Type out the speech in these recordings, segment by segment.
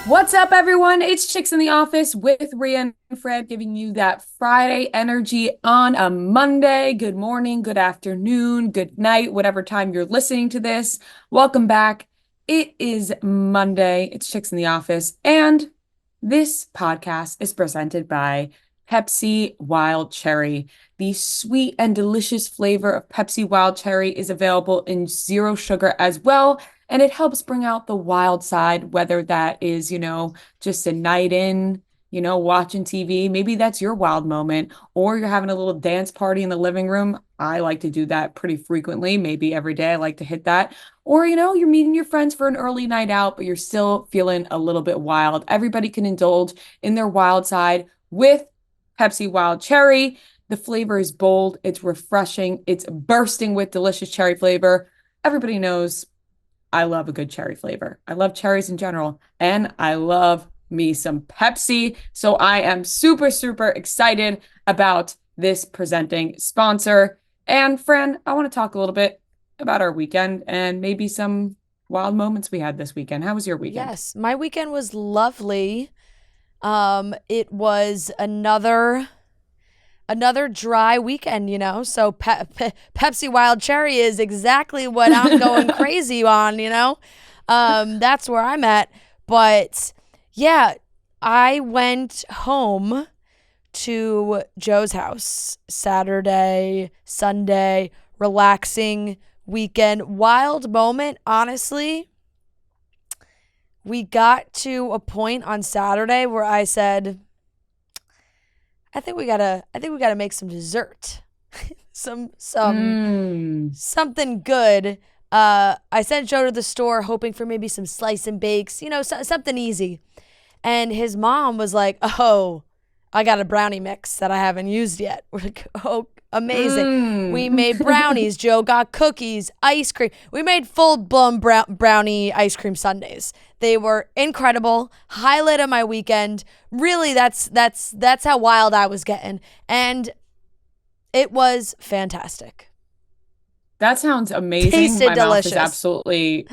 What's up, everyone? It's Chicks in the Office with Rhea and Fred giving you that Friday energy on a Monday. Good morning, good afternoon, good night, whatever time you're listening to this. Welcome back. It is Monday. It's Chicks in the Office, and this podcast is presented by Pepsi Wild Cherry. The sweet and delicious flavor of Pepsi Wild Cherry is available in zero sugar as well. And it helps bring out the wild side, whether that is, just a night in, watching TV. Maybe that's your wild moment, or you're having a little dance party in the living room. I like to do that pretty frequently, maybe every day. I like to hit that. Or, you're meeting your friends for an early night out, but you're still feeling a little bit wild. Everybody can indulge in their wild side with Pepsi Wild Cherry. The flavor is bold, it's refreshing, it's bursting with delicious cherry flavor. Everybody knows I love a good cherry flavor. I love cherries in general, and I love me some Pepsi. So I am super, super excited about this presenting sponsor. And Fran, I want to talk a little bit about our weekend and maybe some wild moments we had this weekend. How was your weekend? Yes, my weekend was lovely. It was another dry weekend, So Pepsi Wild Cherry is exactly what I'm going crazy on, That's where I'm at. But yeah, I went home to Joe's house Saturday, Sunday, relaxing weekend. Wild moment, honestly. We got to a point on Saturday where I said, I think we gotta make some dessert. Something good. I sent Joe to the store hoping for maybe some slice and bakes, something easy. And his mom was like, "Oh, I got a brownie mix that I haven't used yet." We're like, "Oh, amazing." We made brownies. Joe got cookies, ice cream. We made full-blown brownie ice cream sundaes. They were incredible. Highlight of my weekend. Really, that's how wild I was getting. And it was fantastic. That sounds amazing. Tasted My mouth is delicious. absolutely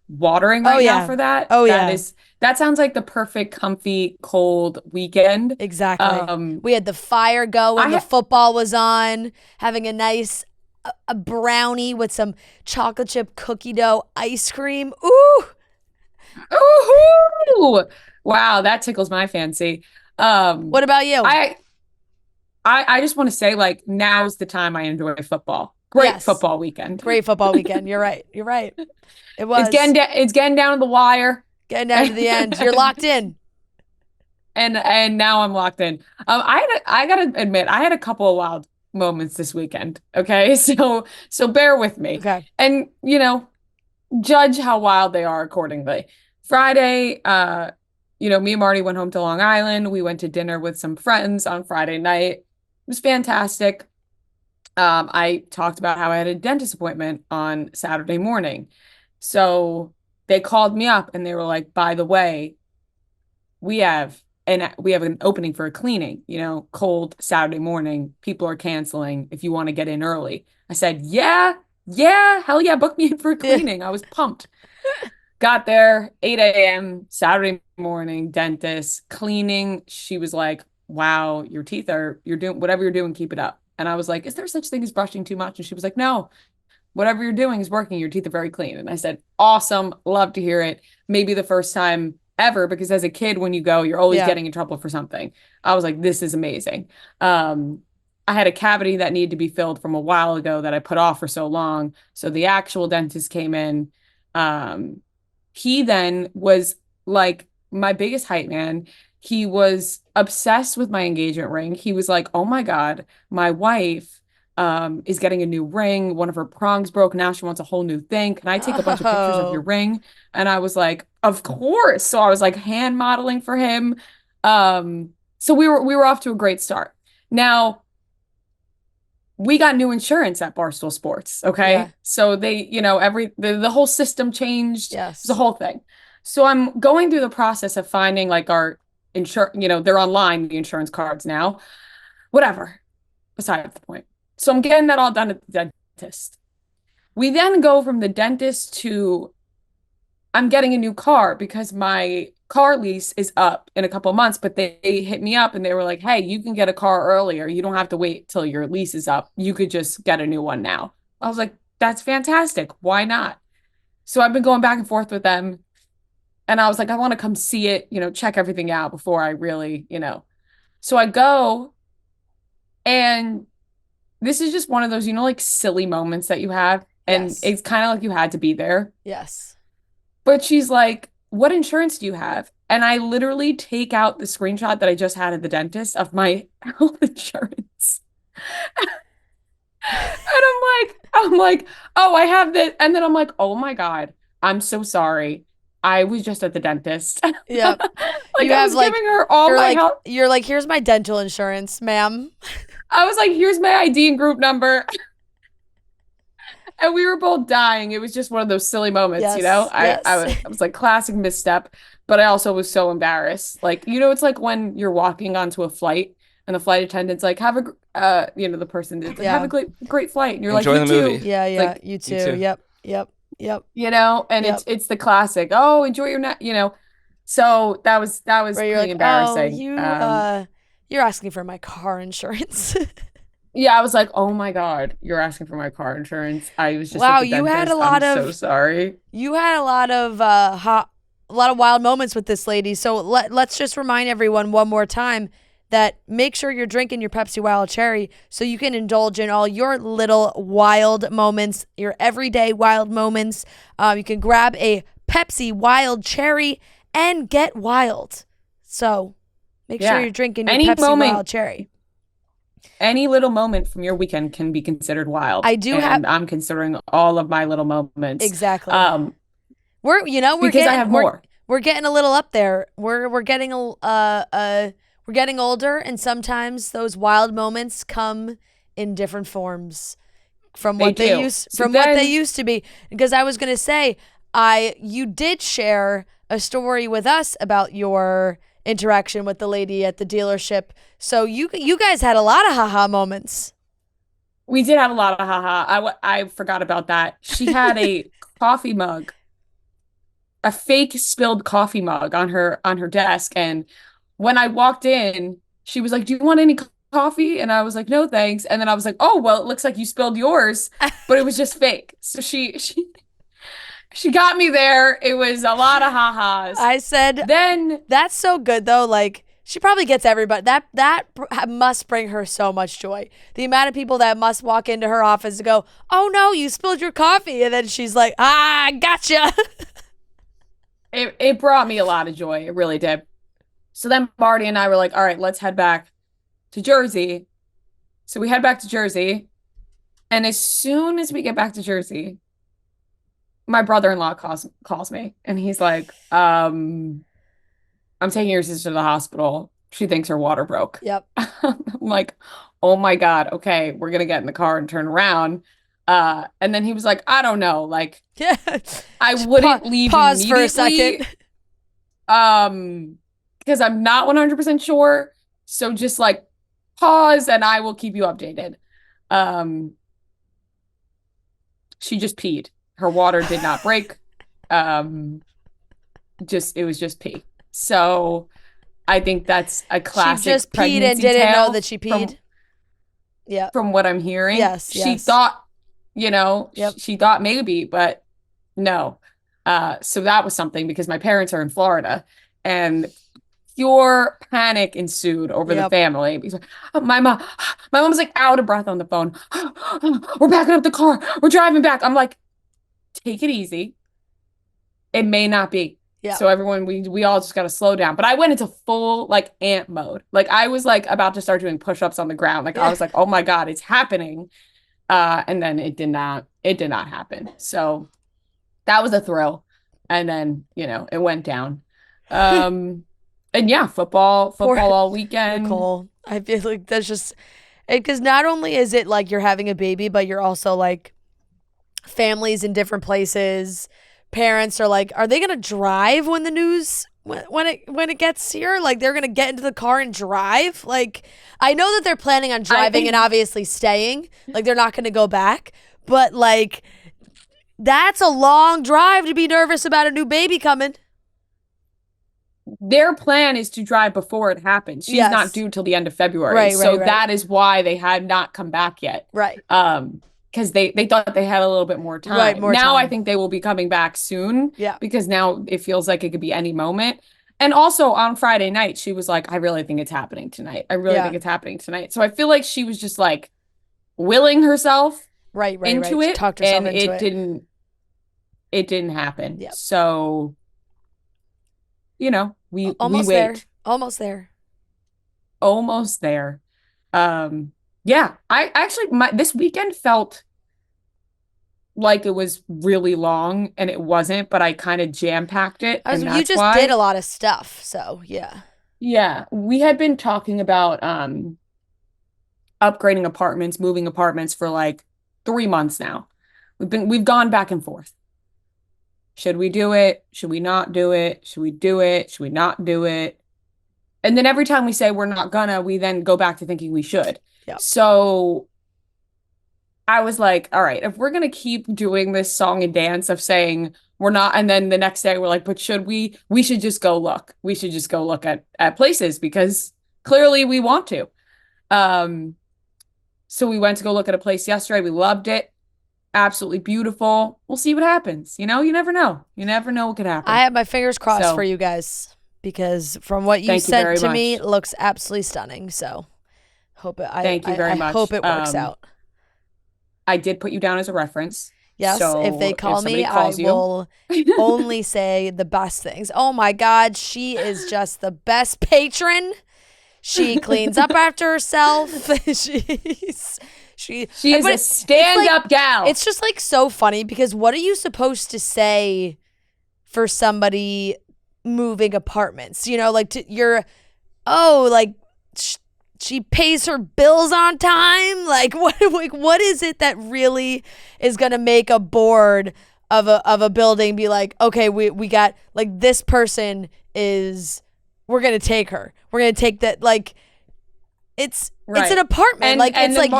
watering Oh right now yeah. for that. Oh yeah. That sounds like the perfect, comfy, cold weekend. Exactly. Um, We had the fire going. I The ha- football was on. Having a nice a brownie with some chocolate chip cookie dough ice cream. Ooh. Ooh, wow, that tickles my fancy. What about you? I I just want to say, like, now's the time I enjoy football. Great Yes. football weekend. Great football weekend. You're right. You're right. It was It's getting down to the wire. getting down to the end. You're locked in. And now I'm locked in. I gotta admit, I had a couple of wild moments this weekend. Okay, so bear with me, Okay. and judge how wild they are accordingly. Friday, me and Marty went home to Long Island. We went to dinner with some friends on Friday night. It was fantastic. I talked about how I had a dentist appointment on Saturday morning. So they called me up and they were like, by the way, we have an opening for a cleaning, cold Saturday morning. People are canceling if you want to get in early. I said, yeah, hell yeah, book me in for a cleaning. I was pumped. Got there, 8 a.m. Saturday morning, dentist, cleaning. She was like, wow, you're doing whatever you're doing, keep it up. And I was like, is there such thing as brushing too much? And she was like, no, whatever you're doing is working. Your teeth are very clean. And I said, awesome. Love to hear it. Maybe the first time ever, because as a kid, when you go, you're always Yeah. getting in trouble for something. I was like, this is amazing. I had a cavity that needed to be filled from a while ago that I put off for so long. So the actual dentist came in. He then was like my biggest hype man. He was obsessed with my engagement ring. He was like, oh my God, my wife is getting a new ring. One of her prongs broke. Now she wants a whole new thing. Can I take a bunch of pictures of your Oh. ring? And I was like, of course. So I was like hand modeling for him. So we were off to a great start. Now we got new insurance at Barstool Sports. Yeah. Okay. So they, the whole system changed. It was a Yes. whole thing. So I'm going through the process of finding like our insurance, they're online, the insurance cards now, whatever, beside the point. So I'm getting that all done at the dentist. We then go from the dentist to I'm getting a new car because my car lease is up in a couple of months, but they hit me up and they were like, hey, you can get a car earlier. You don't have to wait till your lease is up. You could just get a new one now. I was like, that's fantastic. Why not? So I've been going back and forth with them. And I was like, I want to come see it, check everything out before I really. So I go, and this is just one of those, like silly moments that you have. And Yes. it's kind of like you had to be there. Yes. But she's like, what insurance do you have? And I literally take out the screenshot that I just had at the dentist of my health insurance. And I'm like, oh, I have this. And then I'm like, oh my God, I'm so sorry. I was just at the dentist. Yep. Like You I have was giving her all you're my like health. you're like, here's my dental insurance, ma'am. I was like, here's my ID and group number. And we were both dying. It was just one of those silly moments, Yes. Yes. I was like classic misstep, but I also was so embarrassed. Like, it's like when you're walking onto a flight and the flight attendant's like, have the person is like, have Yeah. a great flight. And you're Enjoy like, the you too. movie. Yeah, yeah. Like, You too. too. Yep. Yep. Yep. and Yep. it's the classic, oh, enjoy your night. So that was Where you're pretty like, embarrassing. you're asking for my car insurance. Yeah, I was like, oh my God, you're asking for my car insurance. I was just at Wow, the you had dentist. a lot I'm of so sorry. you had a lot of a lot of wild moments with this lady. So let's just remind everyone one more time that make sure you're drinking your Pepsi Wild Cherry so you can indulge in all your little wild moments, your everyday wild moments. You can grab a Pepsi Wild Cherry and get wild. So make sure Yeah. you're drinking your Any Pepsi moment- Wild Cherry. Any little moment from your weekend can be considered wild. I do have- and I'm considering all of my little moments. Exactly. Because I have more. We're getting a little up there. We're getting we're getting older, and sometimes those wild moments come in different forms from what They do. what they used to be. Because I was gonna say, you did share a story with us about your interaction with the lady at the dealership. So you guys had a lot of haha moments. We did have a lot of haha. I forgot about that. She had a coffee mug, a fake spilled coffee mug on her desk, and when I walked in, she was like, "Do you want any coffee?" And I was like, "No, thanks." And then I was like, "Oh, well, it looks like you spilled yours," but it was just fake. So she got me there. It was a lot of ha-has. I said, Then that's so good though. Like, she probably gets everybody. That must bring her so much joy. The amount of people that must walk into her office and go, "Oh no, you spilled your coffee," and then she's like, "Ah, gotcha." it brought me a lot of joy. It really did. So then Marty and I were like, all right, let's head back to Jersey. So we head back to Jersey. And as soon as we get back to Jersey, my brother-in-law calls me, and he's like, I'm taking your sister to the hospital. She thinks her water broke. Yep. I'm like, oh my God, okay, we're gonna get in the car and turn around. And then he was like, I don't know, like, Yeah. I wouldn't leave Pause for a immediately. second. Because I'm not 100% sure. So just like pause and I will keep you updated. She just peed. Her water did not break. It was just pee. So I think that's a classic. She just peed and pregnancy didn't know tale that she peed. Yeah. From what I'm hearing. Yes. She thought, Yep. she thought maybe, but no. So that was something, because my parents are in Florida, and pure panic ensued over the family. Because my mom's like out of breath on the phone. We're backing up the car. We're driving back. I'm like, take it easy. It may not be. Yeah. So everyone, we all just got to slow down. But I went into full like ant mode. Like I was like about to start doing push-ups on the ground. Like I was like, oh my God, it's happening. And then it did not happen. So that was a thrill. And then, it went down. And yeah, football all weekend. Nicole, I feel like that's just because not only is it like you're having a baby, but you're also like families in different places. Parents are like, are they gonna drive when the news when it gets here? Like they're gonna get into the car and drive? Like I know that they're planning on driving and obviously staying. Like they're not gonna go back. But like That's a long drive to be nervous about a new baby coming. Their plan is to drive before it happens. She's not Yes. due till the end of February. Right, So right, right. that is why they had not come back yet. Right. Because they thought they had a little bit more time. Right, more now I time. think they will be coming back soon. Yeah. Because now it feels like it could be any moment. And also on Friday night, she was like, I really think it's happening tonight. I really think it's happening tonight. So I feel like she was just like willing herself right, into She it. talked herself And into it didn't happen. Yep. So, we almost wait. there. Almost there. Almost there. Yeah, I actually this weekend felt like it was really long and it wasn't, but I kind of jam-packed it, and You that's just why. did a lot of stuff, so yeah. Yeah, we had been talking about upgrading apartments, moving apartments for like 3 months now. We've gone back and forth. Should we do it? Should we not do it? Should we do it? Should we not do it? And then every time we say we're not gonna, we then go back to thinking we should. Yep. So I was like, all right, if we're gonna keep doing this song and dance of saying we're not, and then the next day we're like, but should we? We should just go look. We should just go look at places because clearly we want to. So we went to go look at a place yesterday. We loved it. Absolutely beautiful. We'll see what happens. You never know. You never know what could happen. I have my fingers crossed for you guys because from what you sent to me, it looks absolutely stunning. So thank you very much. I hope it works out. I did put you down as a reference. Yes, so if they call me, I will only say the best things. Oh my God, she is just the best patron. She cleans up after herself. She's a stand-up gal. It's just like so funny because what are you supposed to say for somebody moving apartments? She pays her bills on time. Like what is it that really is gonna make a board of a building be like, okay, we got like this person we're gonna take her. We're gonna take that like. It's an apartment.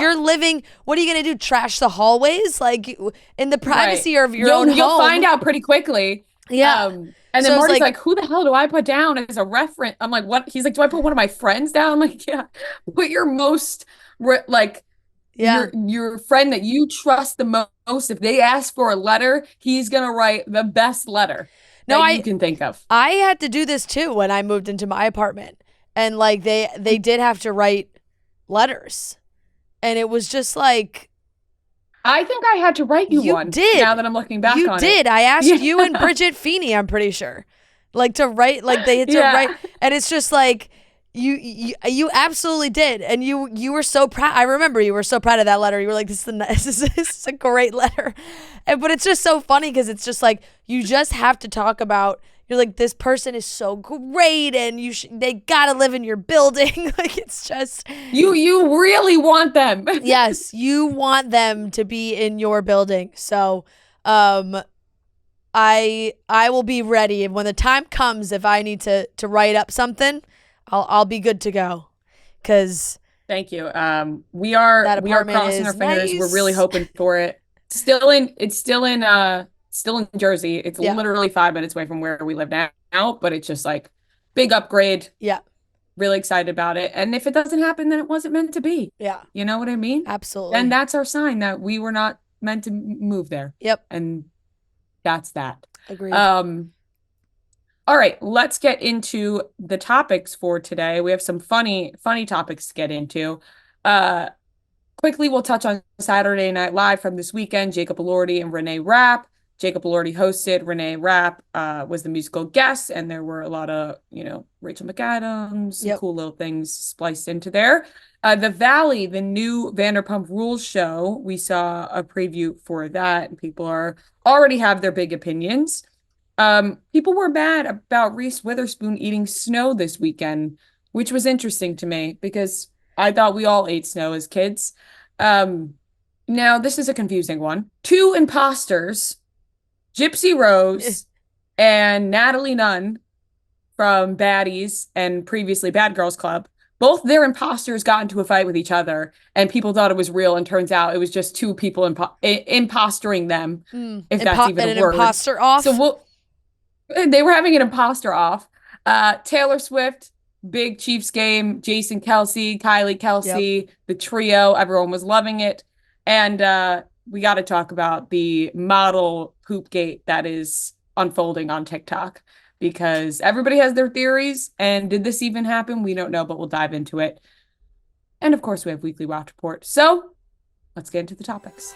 You're living. What are you gonna do? Trash the hallways? Like in the privacy of your own home. You'll find out pretty quickly. Yeah. And then Marty's like, who the hell do I put down as a reference? I'm like, what? He's like, do I put one of my friends down? I'm like, yeah. Put your most your friend that you trust the most. If they ask for a letter, he's gonna write the best letter you can think of. I had to do this too when I moved into my apartment. And like they did have to write letters. And it was just like I think I had to write you one. Did. Now that I'm looking back on it. You did. I asked you and Bridget Feeney, I'm pretty sure. Like to write, like they had to write. And it's just like you absolutely did. And you were so proud. I remember you were so proud of that letter. You were like, this is a great letter. But it's just so funny because it's just like you just have to talk about. You're like, this person is so great, and they gotta live in your building. Like it's just you really want them. Yes, you want them to be in your building. So, I will be ready, and when the time comes, if I need to write up something, I'll be good to go. Cause thank you. We are crossing our fingers. Nice. We're really hoping for it. It's still in Jersey. It's literally 5 minutes away from where we live now, but it's just like big upgrade. Yeah. Really excited about it. And if it doesn't happen, then it wasn't meant to be. Yeah. You know what I mean? Absolutely. And that's our sign that we were not meant to move there. Yep. And that's that. Agreed. All right, let's get into the topics for today. We have some funny topics to get into. Quickly, we'll touch on Saturday Night Live from this weekend. Jacob Elordi and Reneé Rapp. Jacob Elordi hosted. Reneé Rapp was the musical guest, and there were a lot of, Rachel McAdams, cool little things spliced into there. The Valley, the new Vanderpump Rules show, we saw a preview for that, and people already have their big opinions. People were mad about Reese Witherspoon eating snow this weekend, which was interesting to me because I thought we all ate snow as kids. Now, this is a confusing one. 2 imposters, Gypsy Rose and Natalie Nunn from Baddies and previously Bad Girls Club, both their imposters got into a fight with each other, and people thought it was real, and turns out it was just two people impostering them, if that's even And a an word. imposter So off. they were having an imposter off. Taylor Swift, big Chiefs game. Jason Kylie Yep. Kelce, the trio. Everyone was loving it. And we got to talk about the model poop gate that is unfolding on TikTok because everybody has their theories. And did this even happen? We don't know, but we'll dive into it. And of course, we have weekly watch report. So let's get into the topics.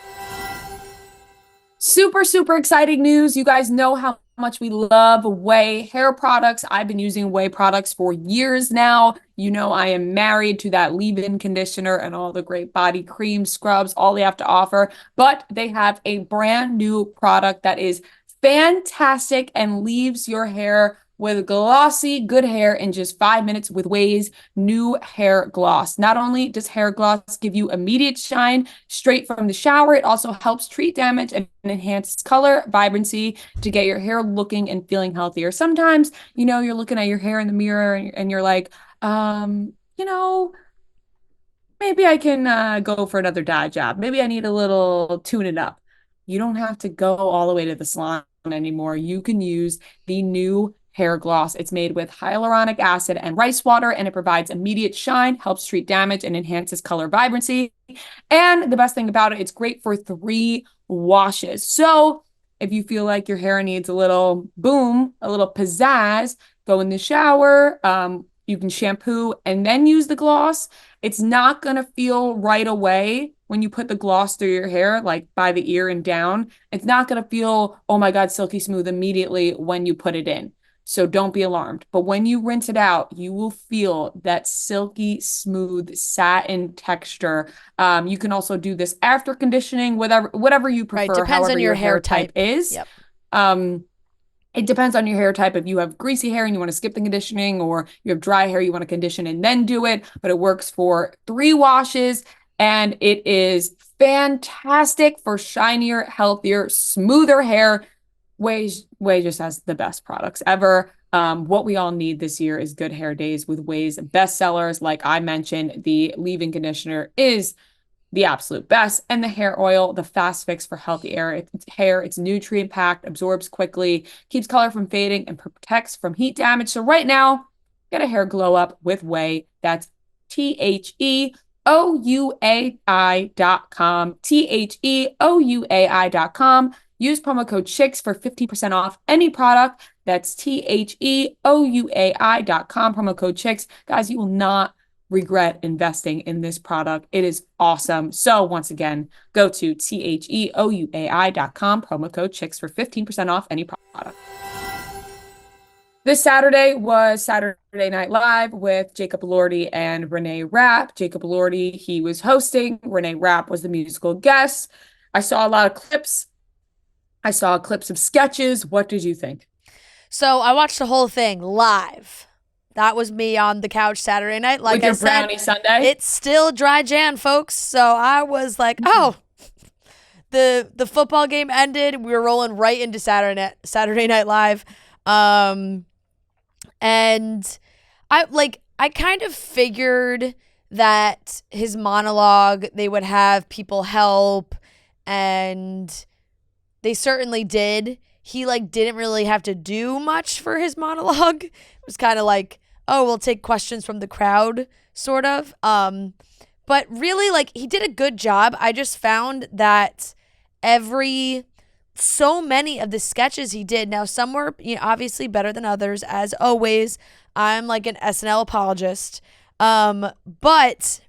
Super, super exciting news. You guys know how much we love Ouai hair products. I've been using Ouai products for years now. You know, I am married to that leave-in conditioner and all the great body creams, scrubs, all they have to offer. But they have a brand new product that is fantastic and leaves your hair with glossy, good hair in just 5 minutes with Ouai's new hair gloss. Not only does hair gloss give you immediate shine straight from the shower, it also helps treat damage and enhance color, vibrancy to get your hair looking and feeling healthier. Sometimes, you're looking at your hair in the mirror and you're like, you know, maybe I can go for another dye job. Maybe I need a little tune it up. You don't have to go all the way to the salon anymore. You can use the new hair gloss. It's made with hyaluronic acid and rice water, and it provides immediate shine, helps treat damage, and enhances color vibrancy. And the best thing about it, it's great for 3 washes. So if you feel like your hair needs a little boom, a little pizzazz, go in the shower. You can shampoo and then use the gloss. It's not going to feel right away when you put the gloss through your hair, like by the ear and down. It's not going to feel, oh my God, silky smooth immediately when you put it in. So don't be alarmed. But when you rinse it out, you will feel that silky smooth satin texture. You can also do this after conditioning, whatever you Right. prefer, Depends however on your your hair hair type type. is. Yep. It depends on your hair type. If you have greasy hair and you want to skip the conditioning, or you have dry hair, you want to condition and then do it, but it works for 3 washes, and it is fantastic for shinier, healthier, smoother hair. Ouai just has the best products ever. What we all need this year is good hair days with Ouai's best sellers. Like I mentioned, the leave-in conditioner is the absolute best. And the hair oil, the fast fix for healthy hair. It's nutrient packed, absorbs quickly, keeps color from fading, and protects from heat damage. So right now, get a hair glow up with Ouai. That's TheOuai.com. TheOuai.com. Use promo code CHICKS for 50% off any product. That's TheOuai.com. Promo code CHICKS. Guys, you will not regret investing in this product. It is awesome. So once again, go to TheOuai.com, promo code CHICKS for 15% off any product. This Saturday was Saturday Night Live with Jacob Elordi and Reneé Rapp. Jacob Elordi, he was hosting. Reneé Rapp was the musical guest. I saw a lot of clips. I saw clips of sketches. What did you think? So I watched the whole thing live. That was me on the couch Saturday night. Like with your I said, brownie sundae? It's still dry Jan, folks. So I was like, oh, the football game ended. We were rolling right into Saturday Night Live. And I kind of figured that his monologue, they would have people help, and they certainly did. He didn't really have to do much for his monologue. It was kind of like, oh, we'll take questions from the crowd, sort of. But really, he did a good job. I just found that so many of the sketches he did, now some were obviously better than others, as always. I'm like an SNL apologist. But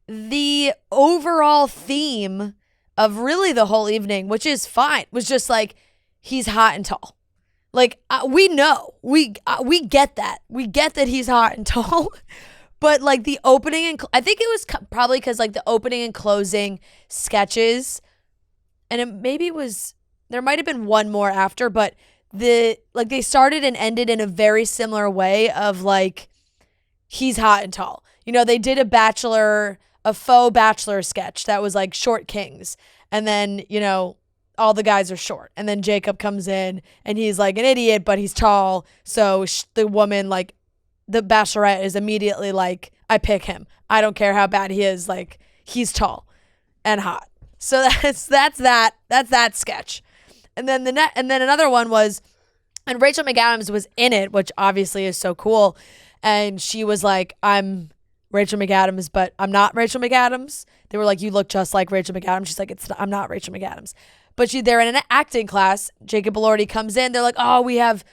the overall theme of really the whole evening, which is fine, was just he's hot and tall. We know, we get that. We get that he's hot and tall. But the opening and I think it was probably because the opening and closing sketches, and there might have been one more after, but they started and ended in a very similar way of he's hot and tall. They did a faux bachelor sketch that was short kings, and then all the guys are short, and then Jacob comes in and he's an idiot, but he's tall, so the woman the Bachelorette is immediately like, I pick him. I don't care how bad he is. Like, he's tall and hot. So that's that sketch. And then and then another one was, and Rachel McAdams was in it, which obviously is so cool. And she was like, I'm Rachel McAdams, but I'm not Rachel McAdams. They were like, you look just like Rachel McAdams. She's like, I'm not Rachel McAdams. But they're in an acting class. Jacob Elordi comes in. They're like, oh, we have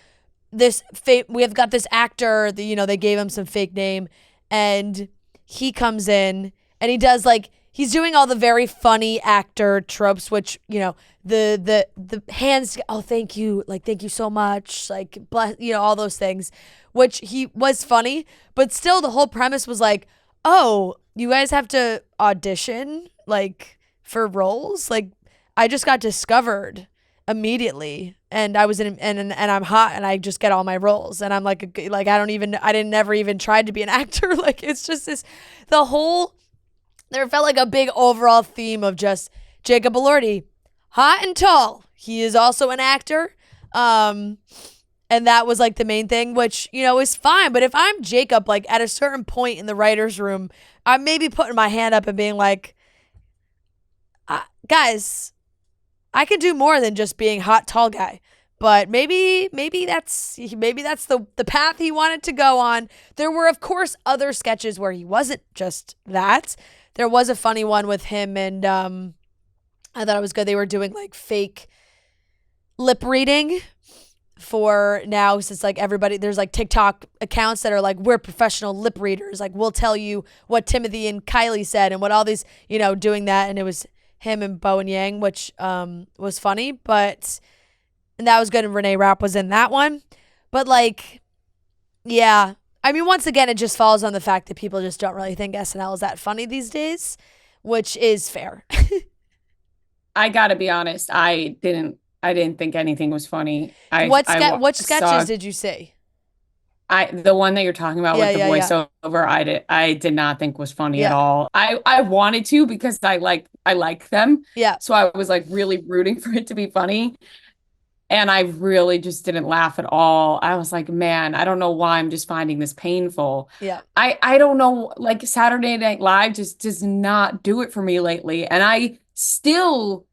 got this actor. They gave him some fake name, and he comes in and he does like, he's doing all the very funny actor tropes, which, the hands, oh, thank you. Like, thank you so much. Like, bless, all those things, which he was funny, but still the whole premise was like, oh, you guys have to audition like for roles. Like, I just got discovered immediately, and I was and I'm hot, and I just get all my roles, and I'm like I didn't never even tried to be an actor. Like, it's just there felt like a big overall theme of just Jacob Elordi, hot and tall. He is also an actor, and that was like the main thing, which is fine. But if I'm Jacob, like at a certain point in the writer's room, I'm maybe putting my hand up and being like, guys, I could do more than just being hot, tall guy. But maybe that's the path he wanted to go on. There were, of course, other sketches where he wasn't just that. There was a funny one with him, and I thought it was good. They were doing like fake lip reading for now, since like everybody, there's like TikTok accounts that are like, we're professional lip readers. Like, we'll tell you what Timothy and Kylie said, and what all these, doing that. And it was him and Bo and Yang, which was funny, and that was good. And Reneé Rapp was in that one. But like, yeah, I mean, once again, it just falls on the fact that people just don't really think SNL is that funny these days, which is fair. I gotta be honest, I didn't think anything was funny. What sketches did you see? The one that you're talking about with the voiceover, I did not think was funny at all. I wanted to, because I like them. Yeah. So I was like really rooting for it to be funny. And I really just didn't laugh at all. I was like, man, I don't know why I'm just finding this painful. Yeah. I don't know, like Saturday Night Live just does not do it for me lately. And I still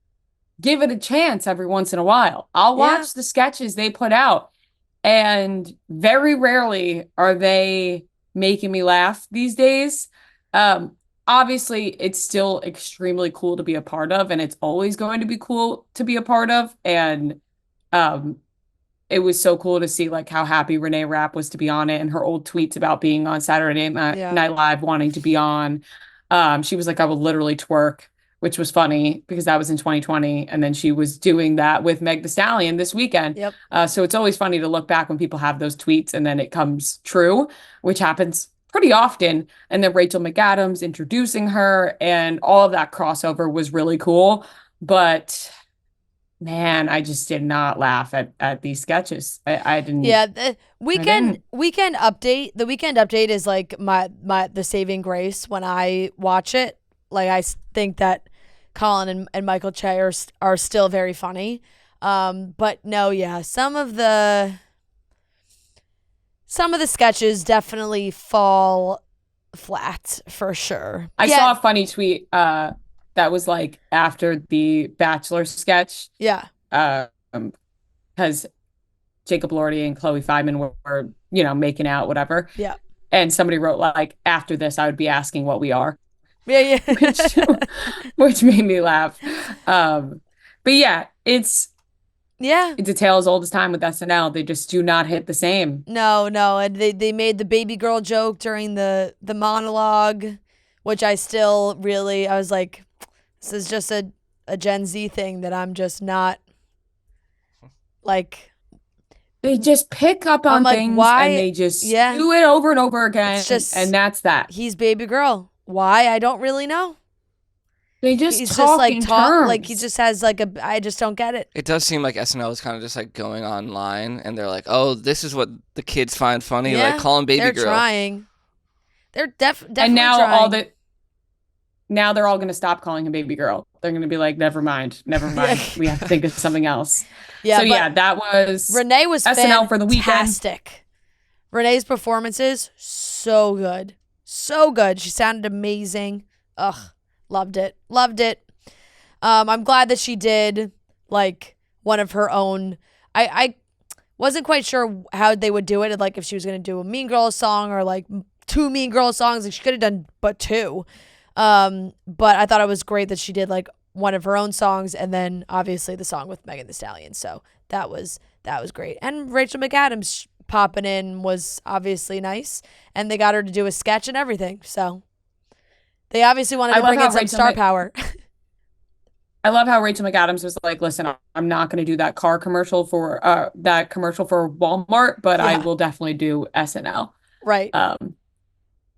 give it a chance every once in a while. I'll watch the sketches they put out. And very rarely are they making me laugh these days. Obviously, it's still extremely cool to be a part of, and it's always going to be cool to be a part of. And it was so cool to see like how happy Reneé Rapp was to be on it, and her old tweets about being on Saturday Night Live, wanting to be on. She was like, I will literally twerk, which was funny because that was in 2020. And then she was doing that with Meg Thee Stallion this weekend. Yep. So it's always funny to look back when people have those tweets and then it comes true, which happens pretty often. And then Rachel McAdams introducing her, and all of that crossover was really cool. But man, I just did not laugh at these sketches. I didn't. Yeah, the weekend update. The weekend update is like the saving grace when I watch it. Like, I think that Colin and Michael Che are still very funny. But no, yeah, some of the sketches definitely fall flat for sure. I saw a funny tweet that was like after the Bachelor sketch. Yeah. Because Jacob Elordi and Chloe Fineman were, making out, whatever. Yeah. And somebody wrote like, after this, I would be asking what we are. Yeah. which made me laugh. But yeah, it's a tale as old as time with SNL. They just do not hit the same. No, and they made the baby girl joke during the monologue, which I was like, this is just a Gen Z thing that I'm just not like. They just pick up on things, why? And they just do it over and over again. And that's that. He's baby girl. Why? I don't really know. He's just like talk, like he just has like I just don't get it. It does seem like SNL is kind of just like going online, and they're like, oh, this is what the kids find funny, like call him baby girl. They're trying. They're definitely and now trying. Now they're all going to stop calling him baby girl. They're going to be like, never mind. We have to think of something else. Yeah. So yeah, that was Reneé was SNL for the weekend. Fantastic. Renee's performances, so good. So good. She sounded amazing. Ugh, loved it. Loved it. I'm glad that she did like one of her own. I wasn't quite sure how they would do it, like if she was gonna do a Mean Girls song or like two Mean Girls songs. Like she could have done but two. But I thought it was great that she did like one of her own songs and then obviously the song with Megan Thee Stallion. So that was great. And Rachel McAdams popping in was obviously nice, and they got her to do a sketch and everything. So they obviously wanted to bring in some star power. I love how Rachel McAdams was like, "Listen, I'm not going to do that commercial for Walmart, but I will definitely do SNL." Right.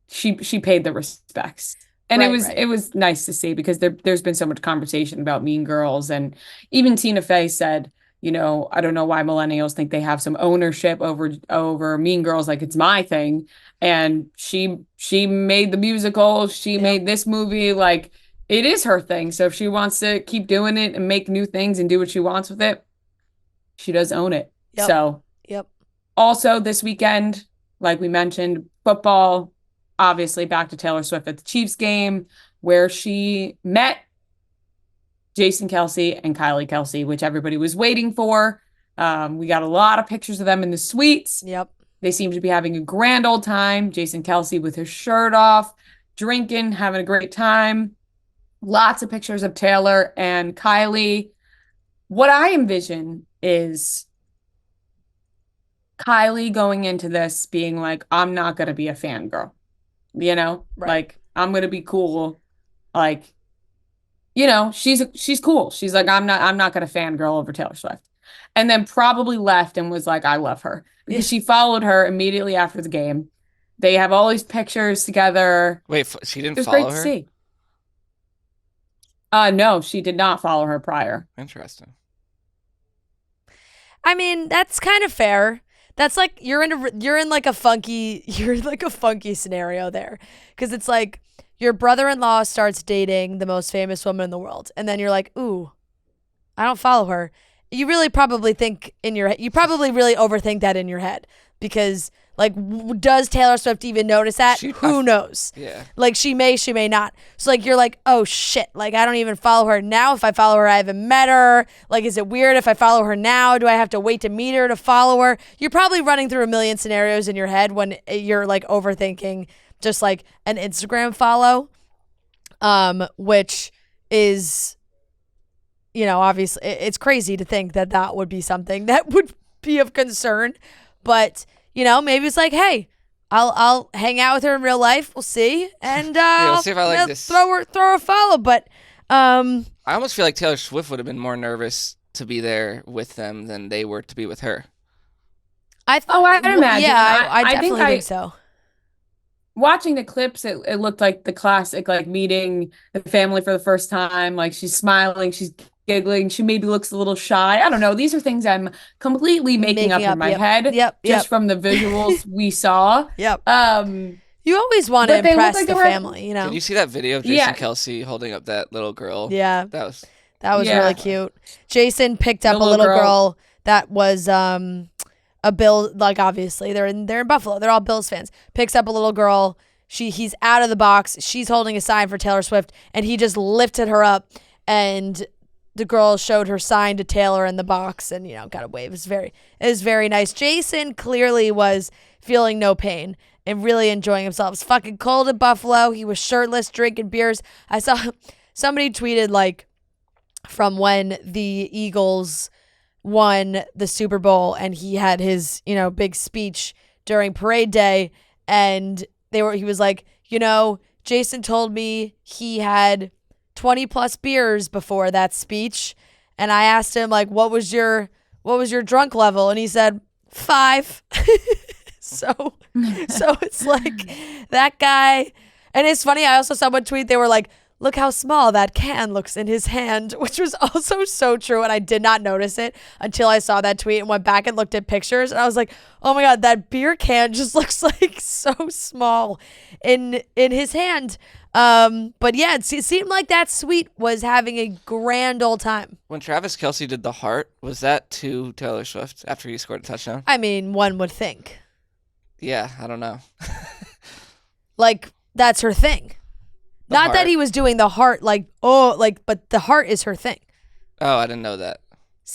She paid the respects. And it was nice to see, because there's been so much conversation about Mean Girls, and even Tina Fey said, I don't know why millennials think they have some ownership over Mean Girls, like it's my thing. And she made the musical, she made this movie, like it is her thing. So if she wants to keep doing it and make new things and do what she wants with it, she does own it. Yep. So also this weekend, like we mentioned, football. Obviously, back to Taylor Swift at the Chiefs game, where she met Jason Kylie and Kylie Kelce, which everybody was waiting for. We got a lot of pictures of them in the suites. Yep. They seem to be having a grand old time. Jason Kylie with his shirt off, drinking, having a great time. Lots of pictures of Taylor and Kylie. What I envision is Kylie going into this being like, I'm not going to be a fangirl. Like I'm gonna be cool, like she's cool. She's like, I'm not gonna fangirl over Taylor Swift, and then probably left and was like, I love her, because she followed her immediately after the game. They have all these pictures together. Wait, she didn't follow her? It follow was her? great to see. No, she did not follow her prior. Interesting. I mean, that's kind of fair. That's like you're in like a funky scenario there, because it's like your brother-in-law starts dating the most famous woman in the world, and then you're like, ooh, I don't follow her. You really probably think you probably really overthink that in your head, because like, does Taylor Swift even notice that? Who knows? Yeah. Like she may not. So like you're like, oh shit, like I don't even follow her now. If I follow her, I haven't met her. Like, is it weird if I follow her now? Do I have to wait to meet her to follow her? You're probably running through a million scenarios in your head when you're like overthinking just like an Instagram follow, which is, obviously it's crazy to think that would be something that would be of concern, but maybe it's like, hey, I'll hang out with her in real life. We'll see, and we'll see if I like this. Throw her a follow. But I almost feel like Taylor Swift would have been more nervous to be there with them than they were to be with her. I'd imagine. Yeah, I definitely think so. Watching the clips, it looked like the classic, like meeting the family for the first time. Like she's smiling, she's giggling, she maybe looks a little shy. I don't know. These are things I'm completely making up in my head. Just from the visuals we saw. Yep. You always want to impress the family, Did you see that video of Jason Kylie holding up that little girl? Yeah. That was really cute. Jason picked up a little girl that was a Bill, like obviously they're in Buffalo. They're all Bills fans. Picks up a little girl. He's out of the box. She's holding a sign for Taylor Swift, and he just lifted her up, and the girl showed her sign to Taylor in the box, and got a wave. It was very nice. Jason clearly was feeling no pain and really enjoying himself. It's fucking cold in Buffalo. He was shirtless, drinking beers. I saw somebody tweeted like from when the Eagles won the Super Bowl, and he had his big speech during parade day, and he was like, Jason told me he had 20 plus beers before that speech, and I asked him like, what was your drunk level, and he said 5. so it's like that guy. And it's funny, I also saw one tweet, they were like, look how small that can looks in his hand, which was also so true, and I did not notice it until I saw that tweet and went back and looked at pictures, and I was like, oh my god, that beer can just looks like so small in his hand. But yeah, it seemed like that suite was having a grand old time. When Travis Kelce did the heart, was that to Taylor Swift after he scored a touchdown? I mean, one would think. Yeah, I don't know. Like, that's her thing. The Not that heart. he was doing the heart, but the heart is her thing. Oh, I didn't know that.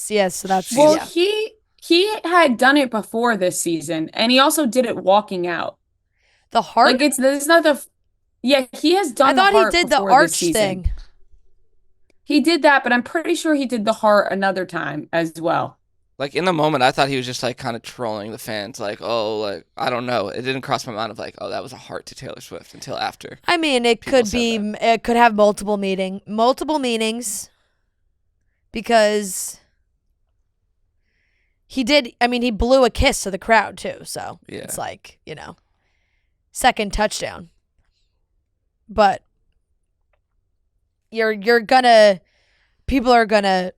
Yeah, so that's, Well, yeah. he had done it before this season, and he also did it walking out. The heart? Like it's not the yeah, he has I done the thought he heart did the before this arch season. thing. He did that, but I'm pretty sure he did the heart another time as well. Like in the moment, I thought he was just like kind of trolling the fans. Like, oh, like I don't know. It didn't cross my mind of like, oh, that was a heart to Taylor Swift until after. I mean, it People could said be, that. it could have multiple meanings, because he blew a kiss to the crowd too. So Yeah. it's like, second touchdown. But people are gonna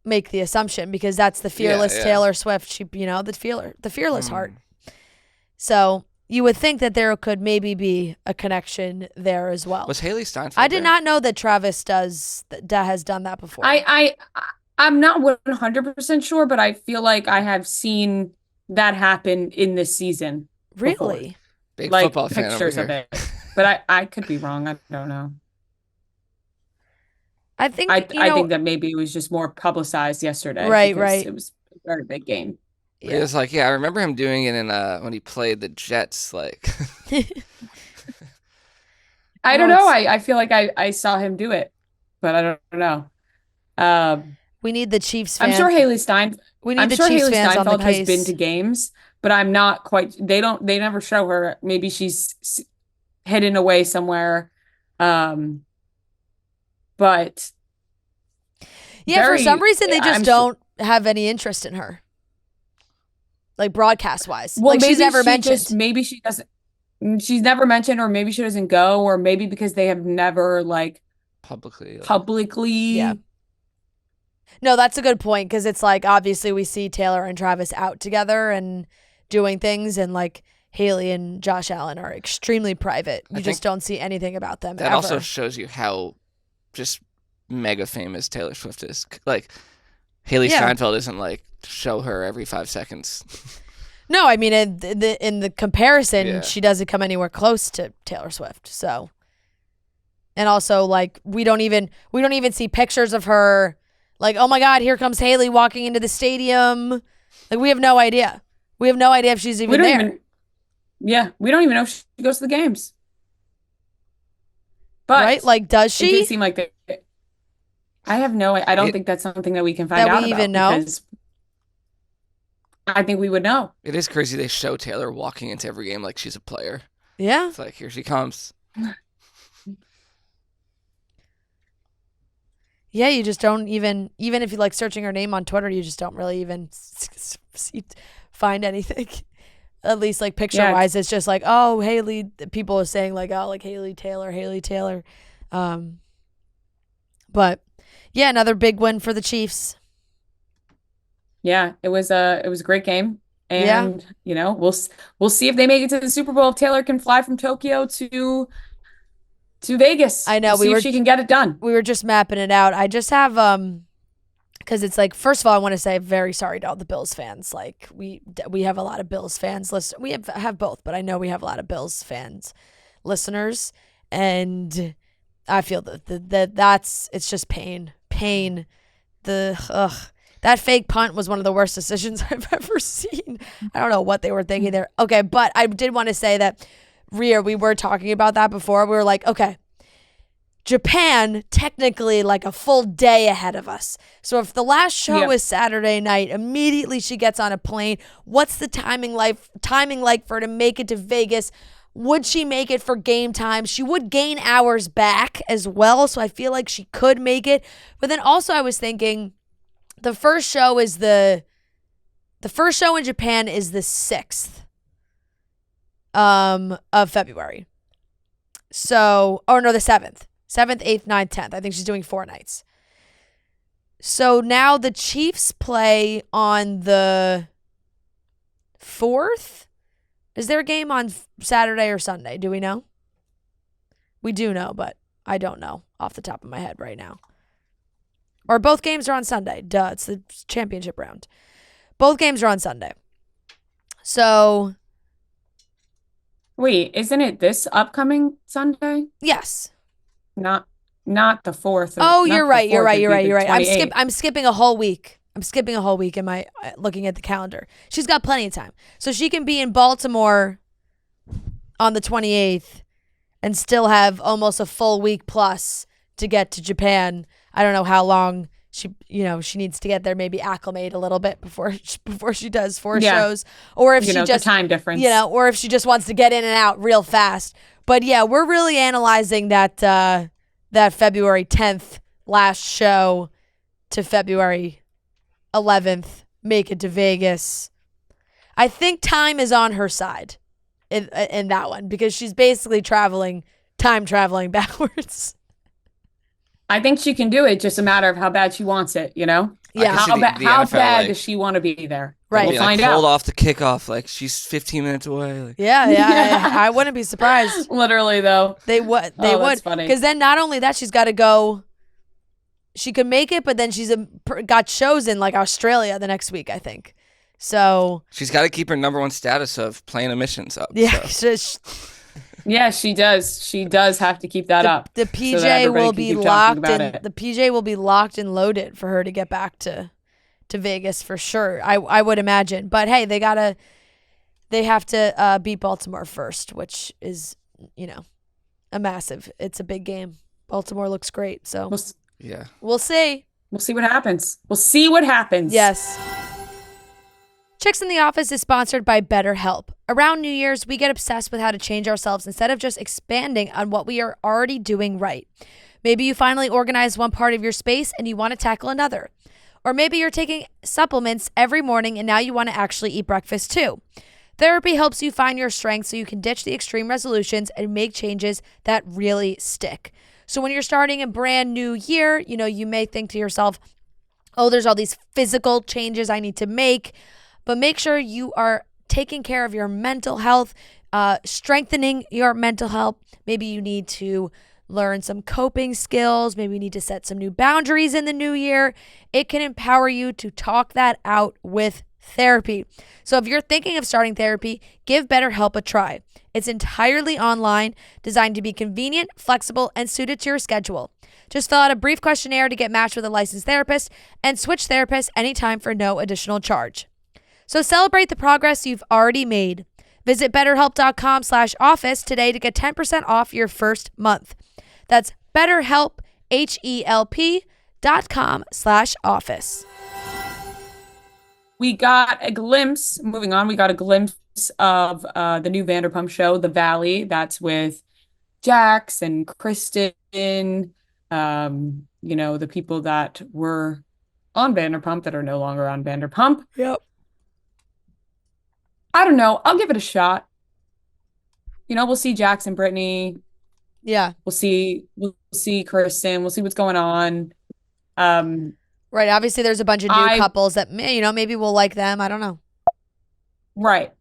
make the assumption, because that's the fearless Yeah. Taylor Swift. She, the fearless heart. Mm. So you would think that there could maybe be a connection there as well. Was Haley Steinfeld I did there? not know that Travis has done that before. I'm not 100% sure, but I feel like I have seen that happen in this season. Really? Big Like football fan over pictures of here. it. But I could be wrong. I don't know. I think I think that maybe it was just more publicized yesterday. Right, because right. It was a very big game. It was like, yeah, I remember him doing it in when he played the Jets. Like, I don't know. I feel like I saw him do it, but I don't know. We need the Chiefs I'm fans. sure Haley Stein. We need I'm the sure Chiefs Haley fans on the Steinfeld has been case. to games, but I'm not quite. They never show her. Maybe she's hidden away somewhere. But Yeah, for some reason they just I'm don't have any interest in her, like broadcast wise. Well, like she's never mentioned. Maybe she doesn't. She's never mentioned, or maybe she doesn't go, or maybe because they have never like publicly. Yeah. No, that's a good point, because it's like, obviously we see Taylor and Travis out together and doing things, and like Haley and Josh Allen are extremely private. You just don't see anything about them That ever. also shows you how just mega famous Taylor Swift is. Like, Haley Steinfeld isn't like show her every 5 seconds. No, I mean, in the comparison, Yeah. she doesn't come anywhere close to Taylor Swift. So, and also, like, we don't even see pictures of her. Like, oh my God, here comes Haley walking into the stadium. Like, we have no idea. We have no idea if she's even there. We don't even know if she goes to the games. But right? Like, does she? It did seem like that. I have no. I don't think that's something that we can find out that we even know. Because I think we would know. It is crazy they show Taylor walking into every game like she's a player. Yeah. It's like, here she comes. Yeah, you just don't even if you like searching her name on Twitter, you just don't really even find anything. At least like picture wise, it's just like, oh, Haley. People are saying like, oh, like Haley Taylor. But yeah, another big win for the Chiefs. Yeah, it was a great game, and we'll see if they make it to the Super Bowl. If Taylor can fly from Tokyo to Vegas. I know, see if she can get it done. We were just mapping it out. I just have because it's like, first of all, I want to say I'm very sorry to all the Bills fans. Like, we have a lot of Bills fans listen. We have both, but I know we have a lot of Bills fans listeners, and I feel that's it's just pain. That fake punt was one of the worst decisions I've ever seen. I don't know what they were thinking there. Okay, but I did want to say that, Rhea, we were talking about that before. We were like, okay, Japan, technically like a full day ahead of us. So if the last show is Saturday night, immediately she gets on a plane. What's the timing like for her to make it to Vegas? Would she make it for game time? She would gain hours back as well, so I feel like she could make it. But then also I was thinking, the first show in Japan is the 6th of February. So, the 7th. 7th, 8th, 9th, 10th. I think she's doing 4 nights. So now the Chiefs play on the 4th. Is there a game on Saturday or Sunday? Do we know? We do know, but I don't know off the top of my head right now. Or both games are on Sunday. Duh, it's the championship round. Both games are on Sunday. So, Wait, isn't it this upcoming Sunday? yes. Not not the 4th or Oh, you're not the right. You're 4th, right. it'd You're be right. the You're right. 28th. I'm skipping a whole week. I'm skipping a whole week in my looking at the calendar. She's got plenty of time. So she can be in Baltimore on the 28th and still have almost a full week plus to get to Japan. I don't know how long she needs to get there, maybe acclimate a little bit before she does 4 shows, or if she the just time difference. or if she just wants to get in and out real fast. But yeah, we're really analyzing that February 10th last show to February 11th, make it to Vegas. I think time is on her side in that one because she's basically time traveling backwards. I think she can do it. Just a matter of how bad she wants it, Yeah. How NFL, bad does she want to be there? Right. We'll find hold out. off the kickoff. Like, she's 15 minutes away. Like. Yeah. I wouldn't be surprised. Literally, though. They would. That's funny. Because then not only that, she's got to go. She could make it, but then she's got shows in like Australia the next week, I think. So She's got to keep her number 1 status of playing emissions up. yeah, So. Yeah, she does. She does have to keep that up. The so that PJ everybody will can be keep talking locked about and it. the PJ will be locked and loaded for her to get back to Vegas for sure. I would imagine. But hey, they have to beat Baltimore first, which is, it's a big game. Baltimore looks great. So Yeah. we'll see. We'll see what happens. We'll see what happens. Yes. Chicks in the Office is sponsored by BetterHelp. Around New Year's, we get obsessed with how to change ourselves instead of just expanding on what we are already doing right. Maybe you finally organized one part of your space and you want to tackle another. Or maybe you're taking supplements every morning and now you want to actually eat breakfast too. Therapy helps you find your strengths so you can ditch the extreme resolutions and make changes that really stick. So when you're starting a brand new year, you may think to yourself, oh, there's all these physical changes I need to make. But make sure you are taking care of your mental health, strengthening your mental health. Maybe you need to learn some coping skills. Maybe you need to set some new boundaries in the new year. It can empower you to talk that out with therapy. So if you're thinking of starting therapy, give BetterHelp a try. It's entirely online, designed to be convenient, flexible, and suited to your schedule. Just fill out a brief questionnaire to get matched with a licensed therapist and switch therapists anytime for no additional charge. So celebrate the progress you've already made. Visit BetterHelp.com/office today to get 10% off your first month. That's BetterHelp, HELP.com/office. We got a glimpse, moving on, we got a glimpse of the new Vanderpump show, The Valley. That's with Jax and Kristen, the people that were on Vanderpump that are no longer on Vanderpump. Yep. I don't know. I'll give it a shot. We'll see Jax and Brittany. Yeah. We'll see Kristen. We'll see what's going on. Right. Obviously, there's a bunch of new couples that maybe we'll like them. I don't know. Right.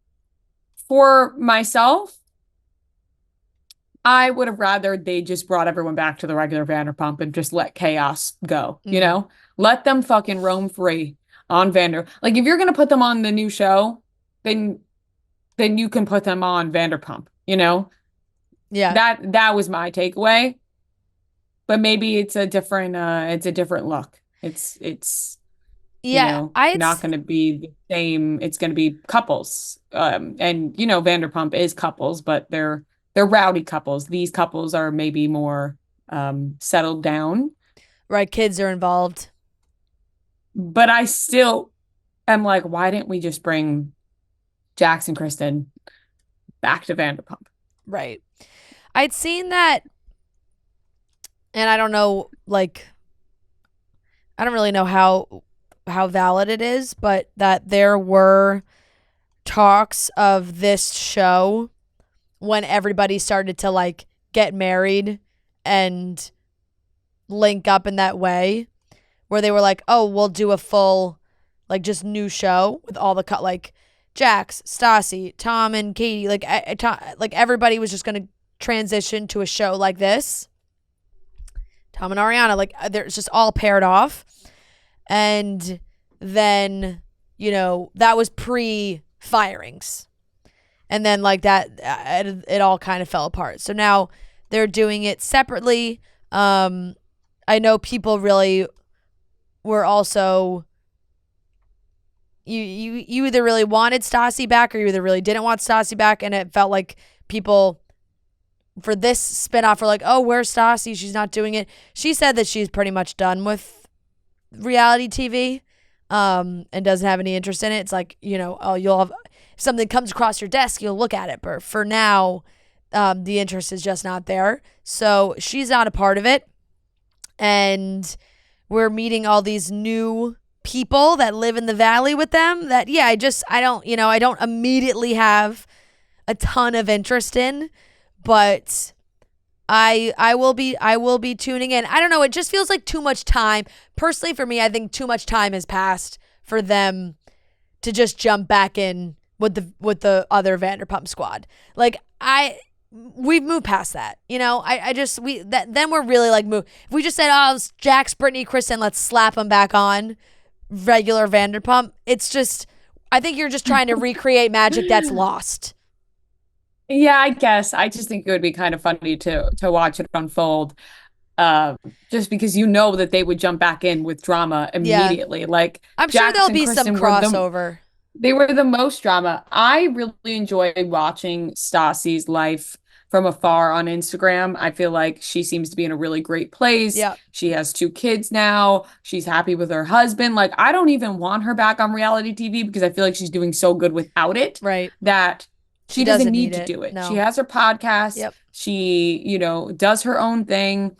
For myself, I would have rather they just brought everyone back to the regular Vanderpump and just let chaos go. Mm-hmm. Let them fucking roam free on Like, if you're gonna put them on the new show, then you can put them on Vanderpump. Yeah. That was my takeaway. But maybe it's a different look. It's yeah, not going to be the same. It's going to be couples. And Vanderpump is couples, but they're rowdy couples. These couples are maybe more settled down. Right, kids are involved. But I still am like, why didn't we just bring Jax and Kristen back to Vanderpump? Right. I'd seen that, and I don't know, I don't really know how valid it is, but that there were talks of this show when everybody started to get married and link up in that way, where they were like, oh, we'll do a full just new show with all the Jax, Stassi, Tom, and Katie. Everybody was just gonna transition to a show like this. Tom and Ariana, they're just all paired off. And then, that was pre firings. And then like that, it all kind of fell apart. So now they're doing it separately. I know people really were also, you either really wanted Stassi back or you either really didn't want Stassi back, and it felt like people for this spinoff were like, oh, where's Stassi? She's not doing it. She said that she's pretty much done with reality TV, and doesn't have any interest in it. It's like, oh, you'll have, if something comes across your desk, you'll look at it, but for now, the interest is just not there. So she's not a part of it. And we're meeting all these new people that live in the valley with them that, I don't immediately have a ton of interest in, but I will be tuning in. I don't know, it just feels like too much time. Personally, for me, I think too much time has passed for them to just jump back in with the other Vanderpump squad. Like, we've moved past that. Then we're really like move. If we just said, oh, it's Jax, Brittany, Kristen, let's slap them back on regular Vanderpump. It's just, I think you're just trying to recreate magic that's lost. Yeah, I guess. I just think it would be kind of funny to watch it unfold. Just because that they would jump back in with drama immediately. Yeah. Like, I'm sure there'll be some crossover. They were the most drama. I really enjoyed watching Stassi's life from afar on Instagram. I feel like she seems to be in a really great place. Yeah. She has 2 kids now. She's happy with her husband. Like, I don't even want her back on reality TV because I feel like she's doing so good without it. Right. That she doesn't need to do it. No. She has her podcast. Yep. She, does her own thing.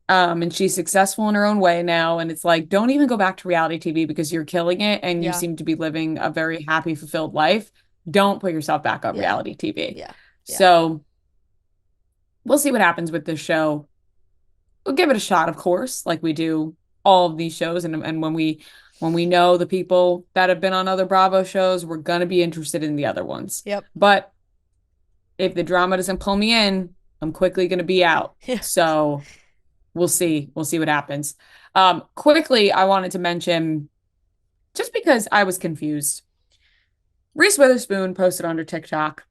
And she's successful in her own way now. And it's like, don't even go back to reality TV because you're killing it and you seem to be living a very happy, fulfilled life. Don't put yourself back on reality TV. Yeah. So we'll see what happens with this show. We'll give it a shot, of course, like we do all of these shows. And when we know the people that have been on other Bravo shows, we're going to be interested in the other ones. Yep. But if the drama doesn't pull me in, I'm quickly going to be out. Yeah. So we'll see. We'll see what happens. Quickly, I wanted to mention, just because I was confused, Reese Witherspoon posted on her TikTok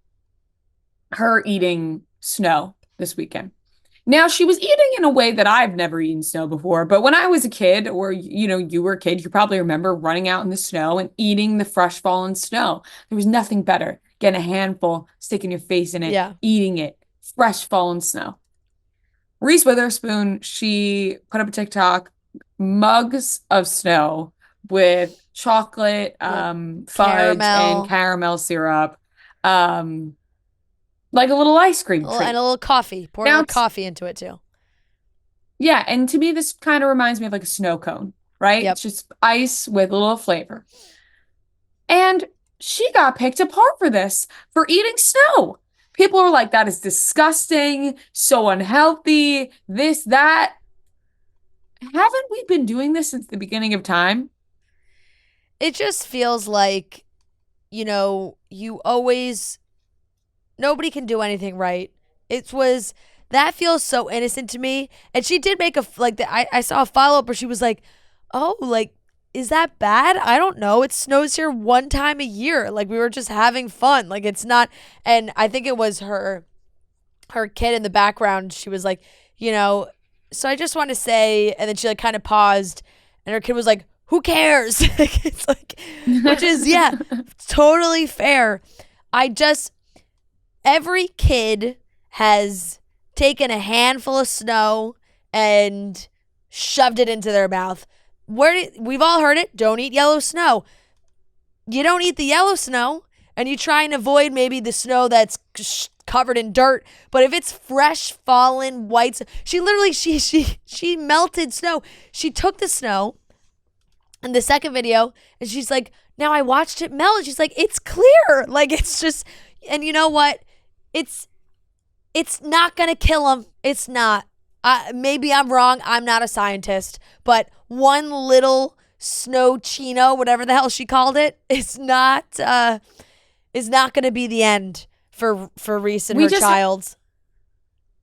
her eating snow this weekend. Now, she was eating in a way that I've never eaten snow before, but when I was a kid, or, you were a kid, you probably remember running out in the snow and eating the fresh fallen snow. There was nothing better. Getting a handful, sticking your face in it, eating it, fresh fallen snow. Reese Witherspoon, she put up a TikTok, mugs of snow with chocolate, fudge, and caramel syrup, like a little ice cream treat. And a little coffee. Pour a little coffee into it too. Yeah, and to me, this kind of reminds me of like a snow cone, right? Yep. It's just ice with a little flavor. And she got picked apart for this, for eating snow. People are like, that is disgusting, so unhealthy, this, that. Haven't we been doing this since the beginning of time? It just feels like, nobody can do anything right. That feels so innocent to me. And she did make I saw a follow-up where she was like, oh, like, is that bad? I don't know. It snows here one time a year. Like, we were just having fun. Like, it's not. And I think it was her kid in the background. She was like, so I just want to say, and then she like kind of paused and her kid was like, who cares? It's like, which is, totally fair. Every kid has taken a handful of snow and shoved it into their mouth. We've all heard it. Don't eat yellow snow. You don't eat the yellow snow, and you try and avoid maybe the snow that's covered in dirt. But if it's fresh, fallen, white, she literally she melted snow. She took the snow in the second video, and she's like, now I watched it melt. And she's like, it's clear. Like, it's just, and you know what? It's not gonna kill him. It's not. Maybe I'm wrong. I'm not a scientist, but one little snow chino, whatever the hell she called it, is not going to be the end for Reese and her child.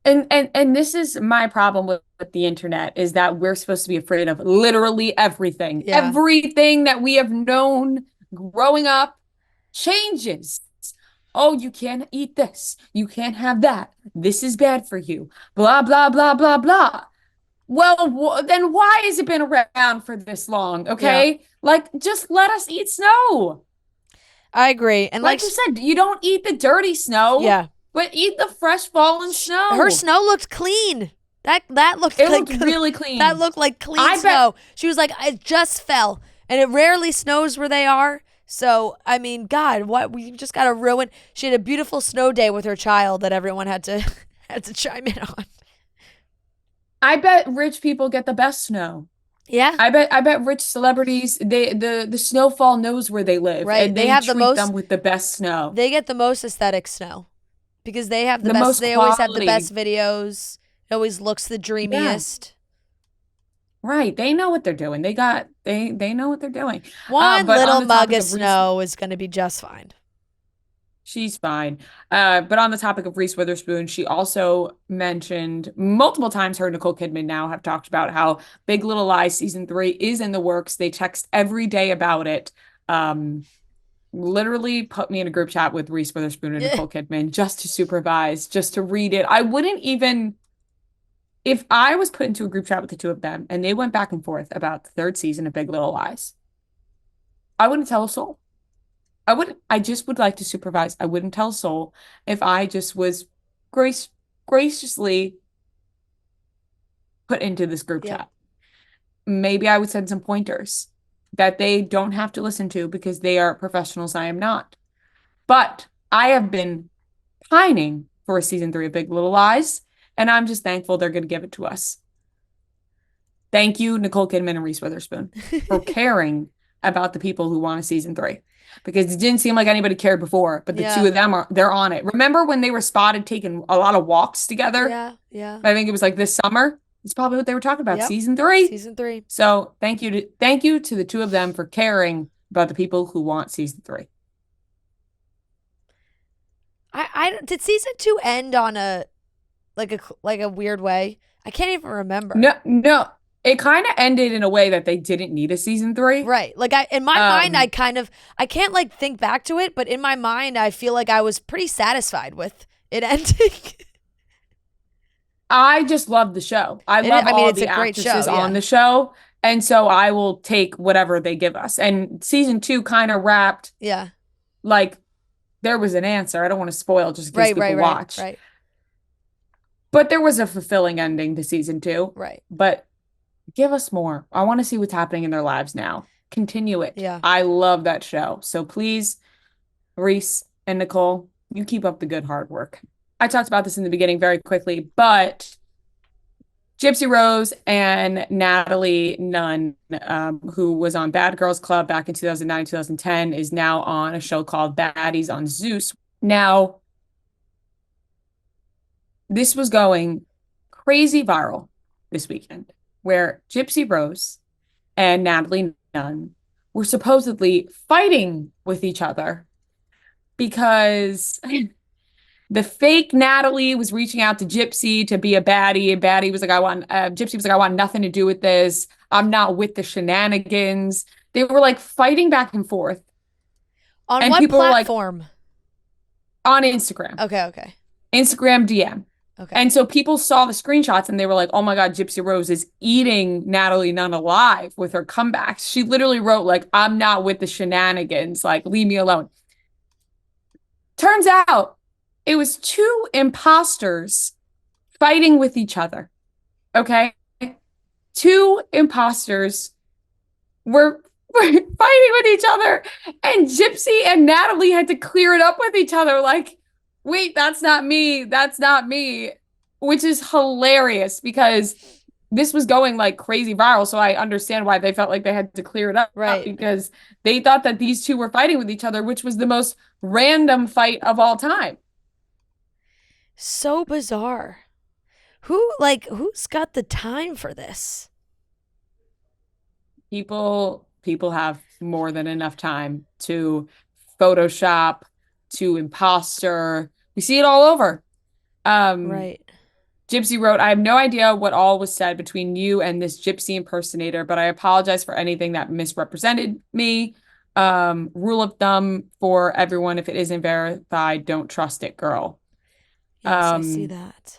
And this is my problem with the internet, is that we're supposed to be afraid of literally everything. Yeah. Everything that we have known growing up changes. Oh, you can't eat this. You can't have that. This is bad for you. Blah, blah, blah, blah, blah. Well, then why has it been around for this long? Okay. Yeah. Like, just let us eat snow. I agree. And Like you said, you don't eat the dirty snow. Yeah. But eat the fresh fallen snow. Her snow looked clean. That looked It like looked really clean. That looked like clean snow. She was like, it just fell. And it rarely snows where they are. So, I mean, God, what we just got to ruin. She had a beautiful snow day with her child that everyone had to chime in on. I bet rich people get the best snow. Yeah. I bet rich celebrities, the snowfall knows where they live. Right. And they have the most them with the best snow. They get the most aesthetic snow. Because they have the best, most they always have the quality. best videos. It always looks the dreamiest. Right. They know what they're doing. They know what they're doing. One But little on the mug topic of snow is going to be just fine. She's fine. But on the topic of Reese Witherspoon, she also mentioned multiple times her and Nicole Kidman now have talked about how Big Little Lies season 3 is in the works. They text every day about it. Literally put me in a group chat with Reese Witherspoon and Nicole Kidman just to supervise, just to read it. I wouldn't even, if I was put into a group chat with the two of them and they went back and forth about the 3rd season of Big Little Lies, I wouldn't tell a soul. I just would like to supervise. I wouldn't tell a soul if I just was graciously put into this group chat. Maybe I would send some pointers that they don't have to listen to because they are professionals. I am not. But I have been pining for a season 3 of Big Little Lies, and I'm just thankful they're going to give it to us. Thank you, Nicole Kidman and Reese Witherspoon, for caring about the people who want a season 3. Because it didn't seem like anybody cared before, but the two of them they're on it. Remember when they were spotted taking a lot of walks together? Yeah. I think it was like this summer. It's probably what they were talking about. Season 3. Season 3. So thank you to the two of them for caring about the people who want season 3. I did season 2 end on a weird way? I can't even remember. No. It kind of ended in a way that they didn't need a season 3. Right. Like in my mind, I can't like think back to it, but in my mind, I feel like I was pretty satisfied with it ending. I just love the show. I love all the actresses on the show. And so I will take whatever they give us. And season 2 kind of wrapped. Yeah. Like there was an answer. I don't want to spoil just in case people watch. Right. But there was a fulfilling ending to season 2. Right. But give us more. I want to see what's happening in their lives now. Continue it. Yeah. I love that show. So please, Reese and Nicole, you keep up the good hard work. I talked about this in the beginning very quickly, but Gypsy Rose and Natalie Nunn, who was on Bad Girls Club back in 2009, 2010, is now on a show called Baddies on Zeus. Now, this was going crazy viral this weekend, where Gypsy Rose and Natalie Nunn were supposedly fighting with each other because the fake Natalie was reaching out to Gypsy to be a baddie, and Gypsy was like, I want nothing to do with this. I'm not with the shenanigans. They were like fighting back and forth. On what platform? On Instagram. Okay. Instagram DM. Okay. And so people saw the screenshots and they were like, oh my God, Gypsy Rose is eating Natalie Nunn alive with her comebacks. She literally wrote like, I'm not with the shenanigans. Like, leave me alone. Turns out it was 2 imposters fighting with each other. Okay. 2 imposters were fighting with each other, and Gypsy and Natalie had to clear it up with each other. Like, wait, that's not me. That's not me. Which is hilarious because this was going like crazy viral. So I understand why they felt like they had to clear it up. Right. Because they thought that these 2 were fighting with each other, which was the most random fight of all time. So bizarre. Who's got the time for this? People have more than enough time to Photoshop, to imposter. We see it all over. Right. Gypsy wrote, I have no idea what all was said between you and this Gypsy impersonator, but I apologize for anything that misrepresented me. Rule of thumb for everyone: if it isn't verified, don't trust it, girl. Yes, I see Um, that.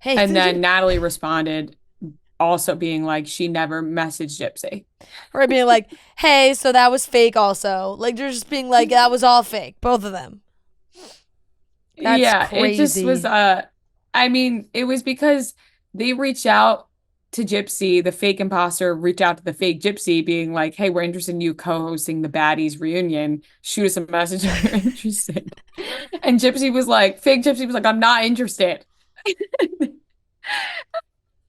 Hey, and then Natalie responded, also being like, she never messaged Gypsy. or being like, hey, so that was fake also. Like, they're just being like, that was all fake, both of them. That's Yeah, it just crazy. was I mean, it was because they reached out to Gypsy, the fake imposter reached out to the fake Gypsy being like, "Hey, we're interested in you co-hosting the Baddies reunion. Shoot us a message if you're interested." And Gypsy was like, fake Gypsy was like, "I'm not interested."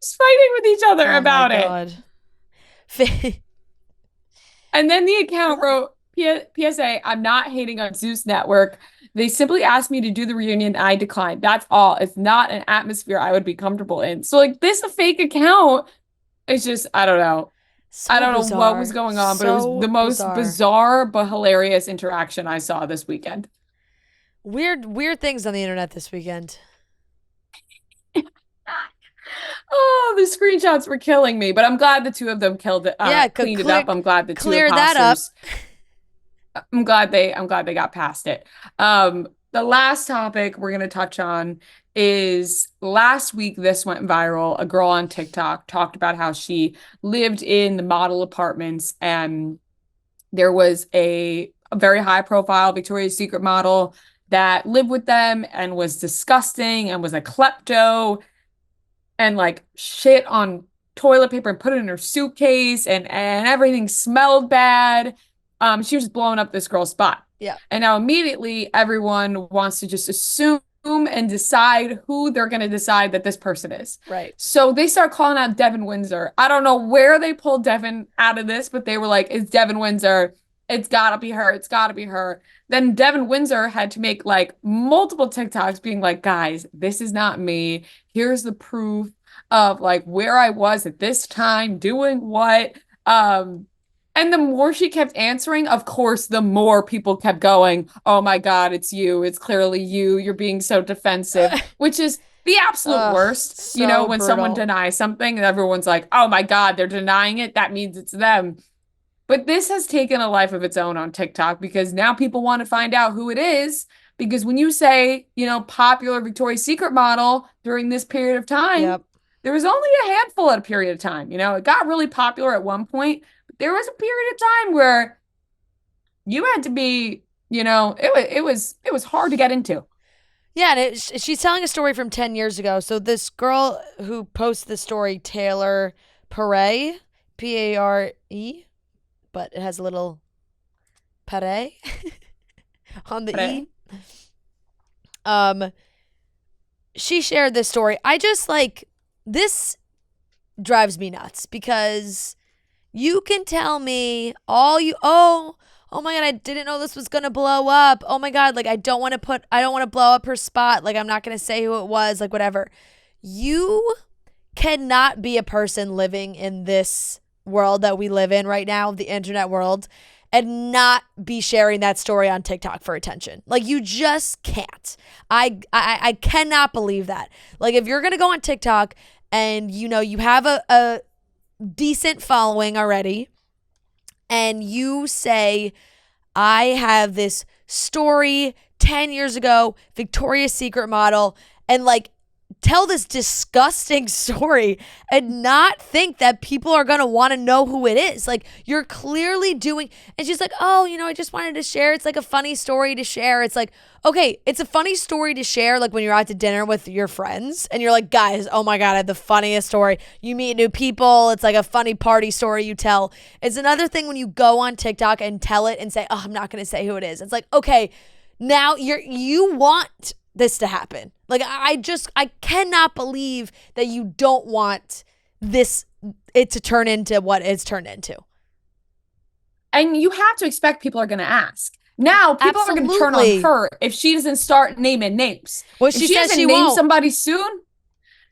Just fighting with each other Oh my about it. God. And then the account wrote, PSA, I'm not hating on Zeus Network. They simply asked me to do the reunion. I declined. That's all. It's not an atmosphere I would be comfortable in. So, like, this a fake account. It's just, I don't know. I So don't know what was bizarre. going on, but it was So the most bizarre. bizarre but hilarious interaction I saw this weekend. Weird things on the internet this weekend. Oh, the screenshots were killing me, but I'm glad the two of them cleaned it up. I'm glad the two clear that up. imposters. I'm glad they got past it. The last topic we're gonna touch on is last week. This went viral. A girl on TikTok talked about how she lived in the model apartments, and there was a very high profile Victoria's Secret model that lived with them and was disgusting and was a klepto and like shit on toilet paper and put it in her suitcase and everything smelled bad. She was blowing up this girl's spot. Yeah. And now immediately everyone wants to just assume and decide who they're going to decide that this person is. Right. So they start calling out Devin Windsor. I don't know where they pulled Devin out of this, but they were like, it's Devin Windsor. It's got to be her. It's got to be her. Then Devin Windsor had to make like multiple TikToks being like, guys, this is not me. Here's the proof of like where I was at this time doing what. And the more she kept answering, of course, the more people kept going, oh my God, it's you. It's clearly you. You're being so defensive, which is the absolute worst. So You know, when brutal. someone denies something and everyone's like, oh my God, they're denying it. That means it's them. But this has taken a life of its own on TikTok because now people want to find out who it is. Because when you say, you know, popular Victoria's Secret model during this period of time, Yep. there was only a handful at a period of time. You know, it got really popular at one point, but there was a period of time where you had to be, you know, it was hard to get into. Yeah, and she's telling a story from 10 years ago. So this girl who posts the story, Taylor Pare, Pare, but it has a little pare on the Pare. E. She shared this story. I just like, this drives me nuts because you can tell me oh my God, I didn't know this was going to blow up. Oh my God, like I don't want to blow up her spot. Like I'm not going to say who it was, like whatever. You cannot be a person living in this world that we live in right now, the internet world, and not be sharing that story on TikTok for attention. Like you just can't. I cannot believe that. Like if you're going to go on TikTok and you know you have a decent following already and you say, I have this story 10 years ago, Victoria's Secret model, and like tell this disgusting story and not think that people are going to want to know who it is. Like you're clearly doing, and she's like, oh, you know, I just wanted to share. It's like a funny story to share. It's like, okay, it's a funny story to share. Like when you're out to dinner with your friends and you're like, guys, oh my God, I have the funniest story. You meet new people. It's like a funny party story you tell. It's another thing when you go on TikTok and tell it and say, oh, I'm not going to say who it is. It's like, okay, now you want this to happen. Like I cannot believe that you don't want it to turn into what it's turned into. And you have to expect people are going to ask. Now people are going to turn on her if she doesn't start naming names. Well, if she says she name somebody soon,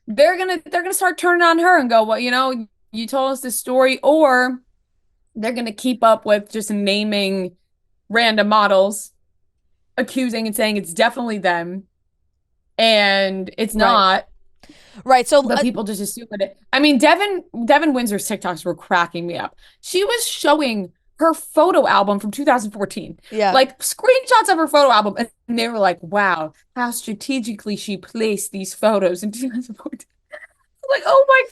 they're gonna start turning on her and go, well, you know, you told us this story, or they're gonna keep up with just naming random models, accusing and saying it's definitely them, and it's not. Right. So but people just assume it. I mean, Devin Windsor's TikToks were cracking me up. She was showing her photo album from 2014. Yeah. Like screenshots of her photo album. And they were like, wow, how strategically she placed these photos in 2014. Like, oh my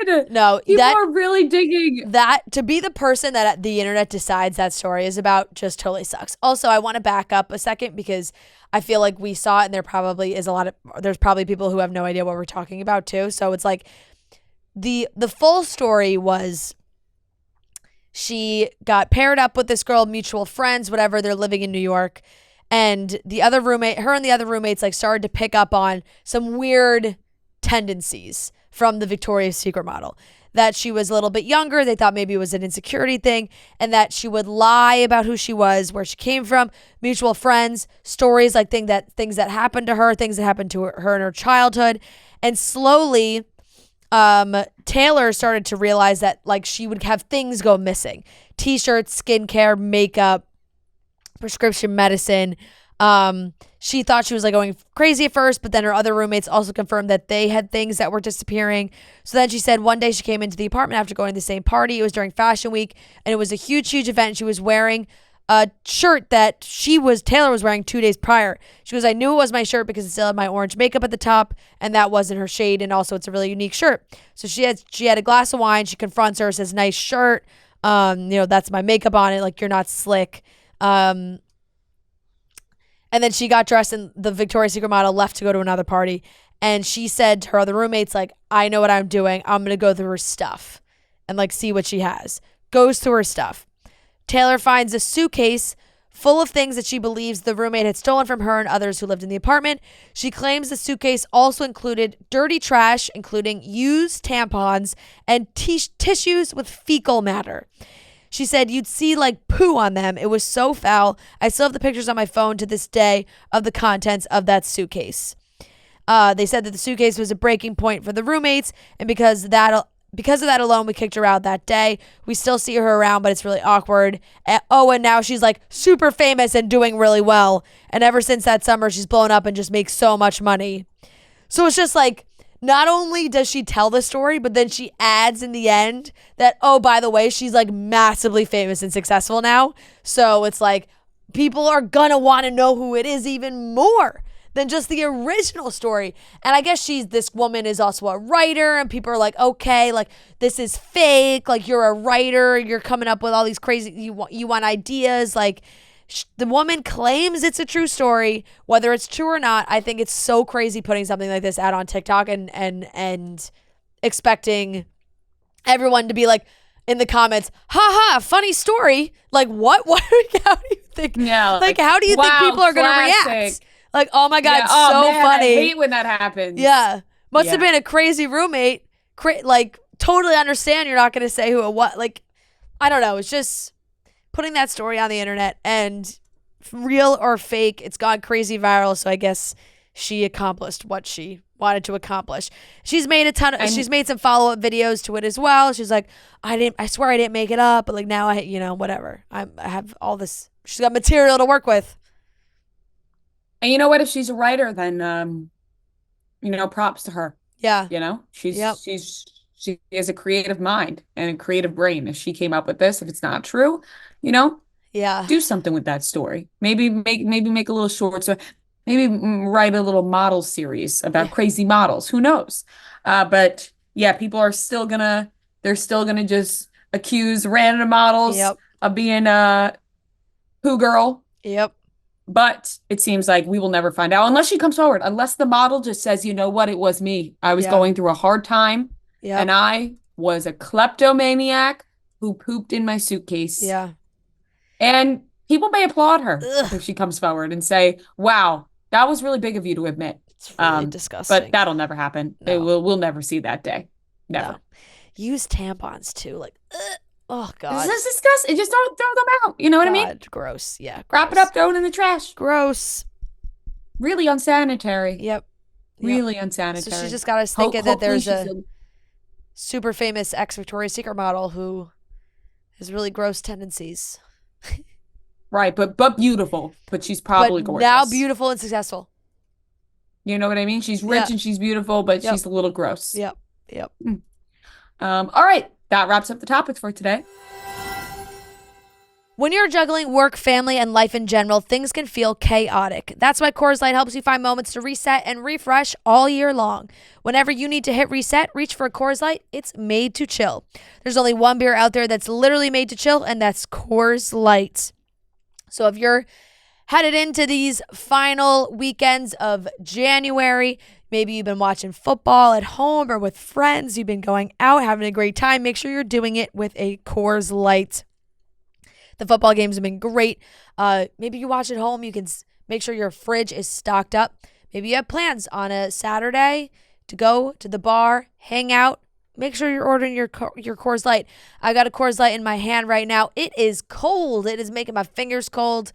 God. No, People are really digging. That, to be the person that the internet decides that story is about, just totally sucks. Also, I want to back up a second because I feel like we saw it and there's probably people who have no idea what we're talking about too. So it's like the full story was she got paired up with this girl, mutual friends, whatever. They're living in New York. And her and the other roommates like started to pick up on some weird tendencies from the Victoria's Secret model. That she was a little bit younger. They thought maybe it was an insecurity thing, and that she would lie about who she was, where she came from, mutual friends, stories like things that happened to her, things that happened to her in her childhood. And slowly, Taylor started to realize that like she would have things go missing. T-shirts, skincare, makeup, prescription medicine. She thought she was like going crazy at first, but then her other roommates also confirmed that they had things that were disappearing. So then she said one day she came into the apartment after going to the same party. It was during Fashion Week, and it was a huge, huge event. She was wearing a shirt that Taylor was wearing 2 days prior. She goes, I knew it was my shirt because it still had my orange makeup at the top, and that wasn't her shade, and also it's a really unique shirt. So she had a glass of wine. She confronts her, says, nice shirt. That's my makeup on it. Like, you're not slick. And then she got dressed, and the Victoria's Secret model left to go to another party. And she said to her other roommates, like, I know what I'm doing. I'm going to go through her stuff and, like, see what she has. Goes through her stuff. Taylor finds a suitcase full of things that she believes the roommate had stolen from her and others who lived in the apartment. She claims the suitcase also included dirty trash, including used tampons and tissues with fecal matter. She said you'd see like poo on them. It was so foul. I still have the pictures on my phone to this day of the contents of that suitcase. They said that the suitcase was a breaking point for the roommates, and because of that alone, we kicked her out that day. We still see her around, but it's really awkward. And now she's like super famous and doing really well. And ever since that summer, she's blown up and just makes so much money. So it's just like, not only does she tell the story, but then she adds in the end that, oh, by the way, she's like massively famous and successful now. So it's like people are gonna want to know who it is even more than just the original story. And I guess this woman is also a writer, and people are like, okay, like this is fake. Like, you're a writer, you're coming up with all these crazy, you want ideas. Like, the woman claims it's a true story, whether it's true or not. I think it's so crazy putting something like this out on TikTok and expecting everyone to be like in the comments, haha, funny story. Like, what? How do you think? Yeah. Like, how do you think people are going to react? Like, oh my God, yeah, it's so man, funny. I hate when that happens. Yeah. Must have been a crazy roommate. Like, totally understand you're not going to say who it was. Like, I don't know. It's just putting that story on the internet, and real or fake, it's gone crazy viral. So I guess she accomplished what she wanted to accomplish. She's made she's made some follow-up videos to it as well. She's like, I swear I didn't make it up, but like now whatever. I have all this. She's got material to work with. And you know what? If she's a writer, then props to her. Yeah. She has a creative mind and a creative brain. If she came up with this, if it's not true, yeah, do something with that story. Maybe make a little short story. Maybe write a little model series about crazy models. Who knows? But yeah, people are still gonna just accuse random models of being a poo girl. Yep. But it seems like we will never find out unless she comes forward, unless the model just says, you know what, it was me. I was going through a hard time, and I was a kleptomaniac who pooped in my suitcase. Yeah. And people may applaud her if she comes forward and say, wow, that was really big of you to admit. It's really disgusting. But that'll never happen. No. We'll never see that day. Never. No. Use tampons too. Like, oh God. This is disgusting. Just don't throw them out. You know what I mean? Gross. Yeah. Gross. Wrap it up, throw it in the trash. Gross. Really unsanitary. Yep. Really unsanitary. So she just got us thinking that there's a super famous ex-Victoria's Secret model who has really gross tendencies. Right, but beautiful. But she's probably gorgeous. Now beautiful and successful. You know what I mean? She's rich and she's beautiful, but she's a little gross. Yep. All right. That wraps up the topics for today. When you're juggling work, family, and life in general, things can feel chaotic. That's why Coors Light helps you find moments to reset and refresh all year long. Whenever you need to hit reset, reach for a Coors Light. It's made to chill. There's only one beer out there that's literally made to chill, and that's Coors Light. So if you're headed into these final weekends of January, maybe you've been watching football at home or with friends, you've been going out, having a great time, make sure you're doing it with a Coors Light. The football games have been great. Maybe you watch at home. You can make sure your fridge is stocked up. Maybe you have plans on a Saturday to go to the bar, hang out. Make sure you're ordering your Coors Light. I got a Coors Light in my hand right now. It is cold. It is making my fingers cold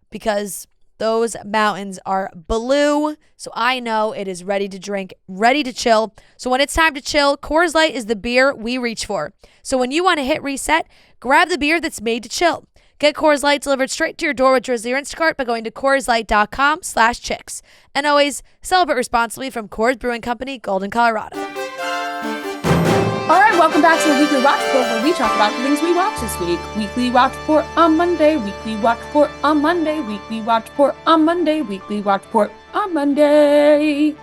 because those mountains are blue. So I know it is ready to drink, ready to chill. So when it's time to chill, Coors Light is the beer we reach for. So when you want to hit reset, grab the beer that's made to chill. Get Coors Light delivered straight to your door with Drizzly or Instacart by going to CoorsLight.com/chicks. And always celebrate responsibly from Coors Brewing Company, Golden, Colorado. All right, welcome back to the Weekly Watch Report, where we talk about the things we watched this week. Weekly Watch Report on Monday, Weekly Watch Report on Monday, Weekly Watch Report on Monday, Weekly Watch Report on Monday.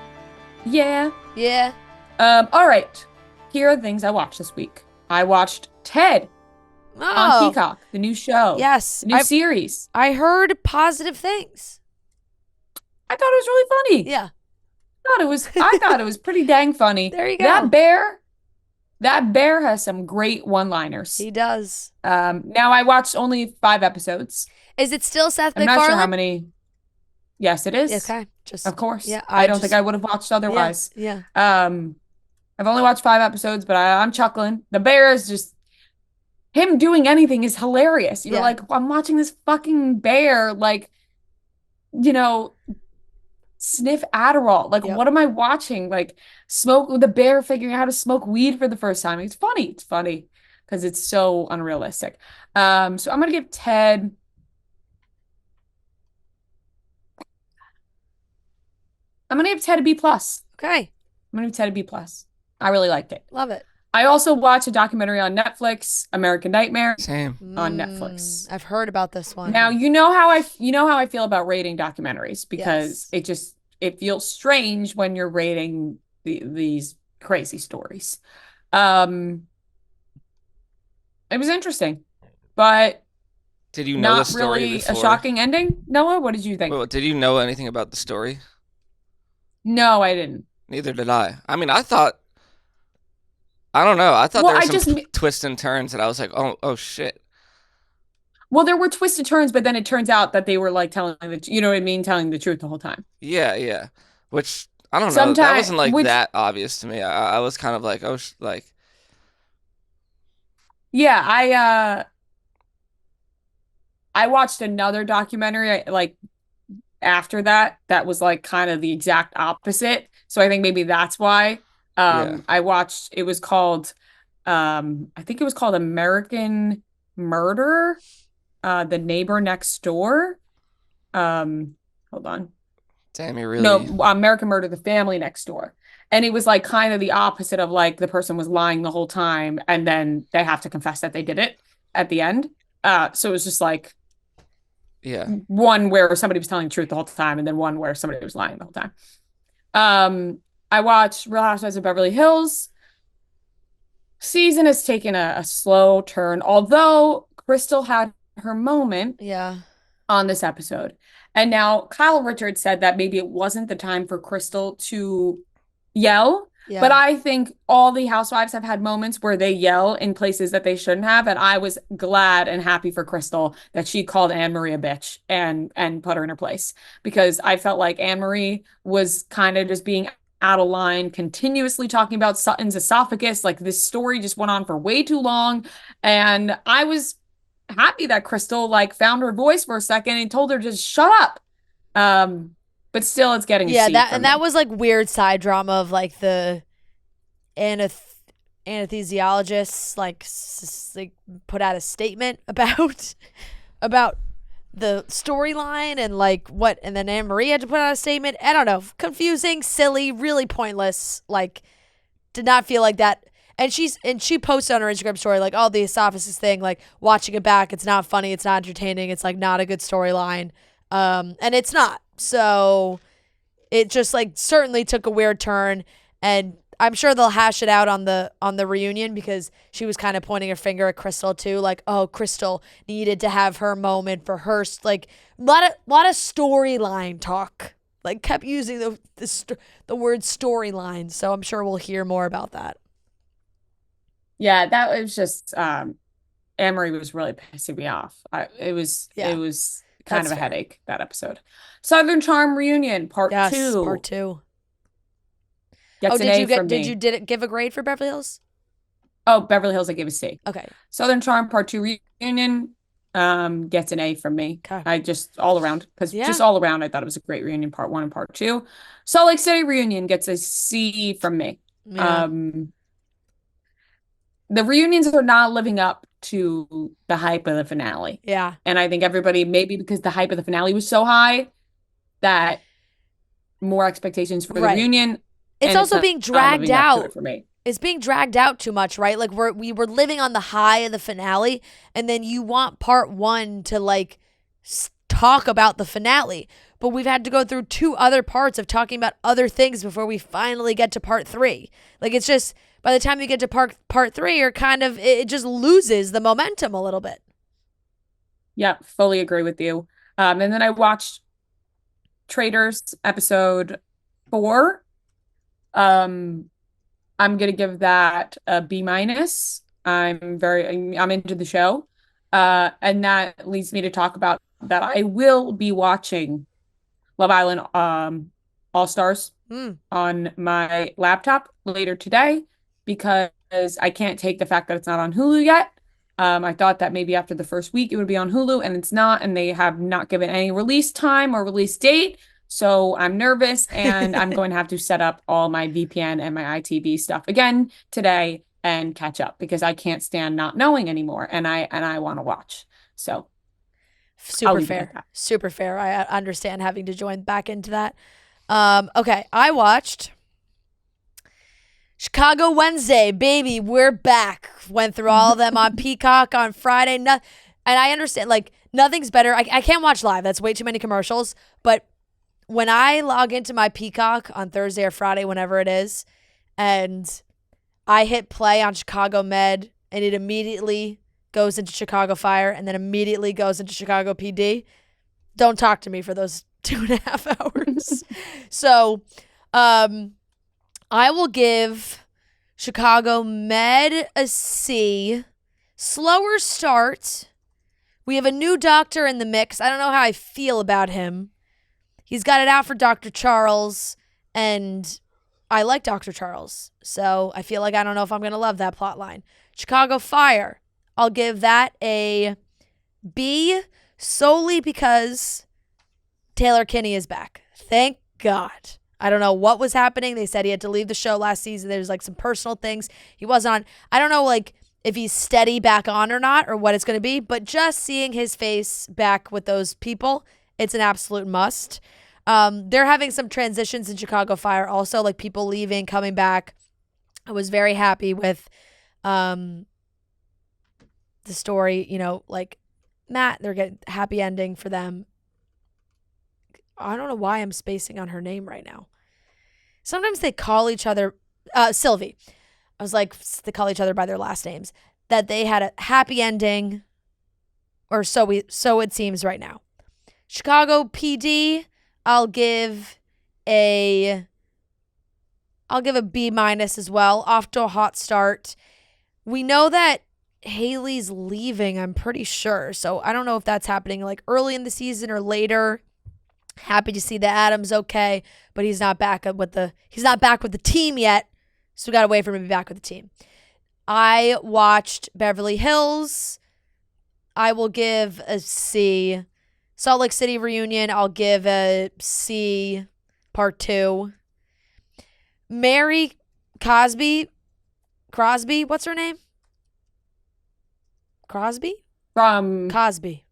Yeah. Yeah. All right. Here are the things I watched this week. I watched Ted on Peacock, the new show. Yes. The new series. I heard positive things. I thought it was really funny. Yeah. I thought it was pretty dang funny. There you go. That bear has some great one-liners. He does. Now I watched only 5 episodes. Is it still Seth I'm MacFarlane? not sure how many. Yes, it is. Okay. Of course. Yeah. I don't think I would have watched otherwise. Yeah. I've only watched 5 episodes, but I'm chuckling. The bear is just, him doing anything is hilarious. You're like, I'm watching this fucking bear, like, sniff Adderall. Like, what am I watching? Like, smoke with the bear figuring out how to smoke weed for the first time. It's funny. It's funny because it's so unrealistic. So I'm going to give Ted... a B+. Okay. I'm going to give Ted a B+. I really liked it. Love it. I also watched a documentary on Netflix, American Nightmare. Same. On Netflix. I've heard about this one. Now, you know how I feel about rating documentaries, because it feels strange when you're rating these crazy stories. It was interesting, but did you know not the story really before? A shocking ending. Noah, what did you think? Well, did you know anything about the story? No, I didn't. Neither did I. I mean, I don't know. I thought there were some twists and turns that I was like, oh shit. Well, there were twisted turns, but then it turns out that they were like telling the truth the whole time. Yeah. Which, I don't know. That wasn't like that obvious to me. I was kind of like, Yeah, I watched another documentary like after that was like kind of the exact opposite. So I think maybe that's why. I watched, it was called, I think it was called American Murder, The Neighbor Next Door. Hold on. Damn, you really... No, American Murder, The Family Next Door. And it was like kind of the opposite of like the person was lying the whole time and then they have to confess that they did it at the end. So it was just like one where somebody was telling the truth the whole time and then one where somebody was lying the whole time. I watched Real Housewives of Beverly Hills. Season has taken a slow turn, although Crystal had her moment on this episode. And now Kyle Richards said that maybe it wasn't the time for Crystal to yell. Yeah. But I think all the housewives have had moments where they yell in places that they shouldn't have. And I was glad and happy for Crystal that she called Anne-Marie a bitch and put her in her place. Because I felt like Anne-Marie was kind of just being out of line, continuously talking about Sutton's esophagus. Like, this story just went on for way too long. And I was happy that Crystal like found her voice for a second and told her to just shut up. But still, it's getting that was like weird side drama of like the anesthesiologists like put out a statement about the storyline and like what, and then Anne-Marie had to put out a statement. I don't know, confusing, silly, really pointless. Like, did not feel like that. And she posted on her Instagram story like, oh, the esophagus thing, like watching it back, it's not funny, it's not entertaining, it's like not a good storyline. And it's not. So it just like certainly took a weird turn, and I'm sure they'll hash it out on the reunion, because she was kind of pointing her finger at Crystal too, like, oh, Crystal needed to have her moment for her, like a lot of storyline talk. Like kept using the word storyline, so I'm sure we'll hear more about that. Yeah, that was just Amory was really pissing me off. It was kind of a headache, that episode. Southern Charm reunion part 2. Yes, part 2. Gets an A from me. Did it give a grade for Beverly Hills? Oh, Beverly Hills, I gave a C. Okay. Southern Charm part 2 reunion gets an A from me. Okay. I just all around, because just all around, I thought it was a great reunion, part 1 and part 2. Salt Lake City reunion gets a C from me. Yeah. The reunions are not living up to the hype of the finale. Yeah. And I think everybody, maybe because the hype of the finale was so high, that more expectations for the reunion. It's also being dragged out for me. It's being dragged out too much, right? Like we were living on the high of the finale, and then you want part 1 to like talk about the finale, but we've had to go through 2 other parts of talking about other things before we finally get to part 3. Like it's just, by the time you get to part 3, you're kind of, it just loses the momentum a little bit. Yeah, fully agree with you. And then I watched Traitors episode 4. I'm gonna give that a B-. I'm into the show. And that leads me to talk about that I will be watching Love Island All Stars on my laptop later today, because I can't take the fact that it's not on Hulu yet. I thought that maybe after the first week it would be on Hulu, and it's not, and they have not given any release time or release date. So I'm nervous, and I'm going to have to set up all my VPN and my ITV stuff again today and catch up, because I can't stand not knowing anymore, and I want to watch. So super fair. I understand having to join back into that. Okay, I watched Chicago Wednesday, baby. We're back. Went through all of them on Peacock on Friday. And I understand, like, nothing's better. I can't watch live. That's way too many commercials. But when I log into my Peacock on Thursday or Friday, whenever it is, and I hit play on Chicago Med, and it immediately goes into Chicago Fire, and then immediately goes into Chicago PD, don't talk to me for those 2.5 hours. So, I will give Chicago Med a C. Slower start. We have a new doctor in the mix. I don't know how I feel about him. He's got it out for Dr. Charles, and I like Dr. Charles. So I feel like I don't know if I'm going to love that plot line. Chicago Fire. I'll give that a B, solely because Taylor Kinney is back. Thank God. I don't know what was happening. They said he had to leave the show last season. There's like some personal things. He wasn't on. I don't know like if he's steady back on or not, or what it's going to be, but just seeing his face back with those people, it's an absolute must. They're having some transitions in Chicago Fire also, like people leaving, coming back. I was very happy with the story, you know, like Matt, they're getting happy ending for them. I don't know why I'm spacing on her name right now. Sometimes they call each other, Sylvie. I was like, they call each other by their last names. That they had a happy ending, or so it seems right now. Chicago PD, I'll give a B- as well. Off to a hot start. We know that Haley's leaving, I'm pretty sure. So I don't know if that's happening like early in the season or later. Happy to see that Adam's okay, but he's not back with the team yet. So we got to wait for him to be back with the team. I watched Beverly Hills. I will give a C. Salt Lake City reunion, I'll give a C, part 2. Mary Crosby, what's her name? Crosby? Cosby.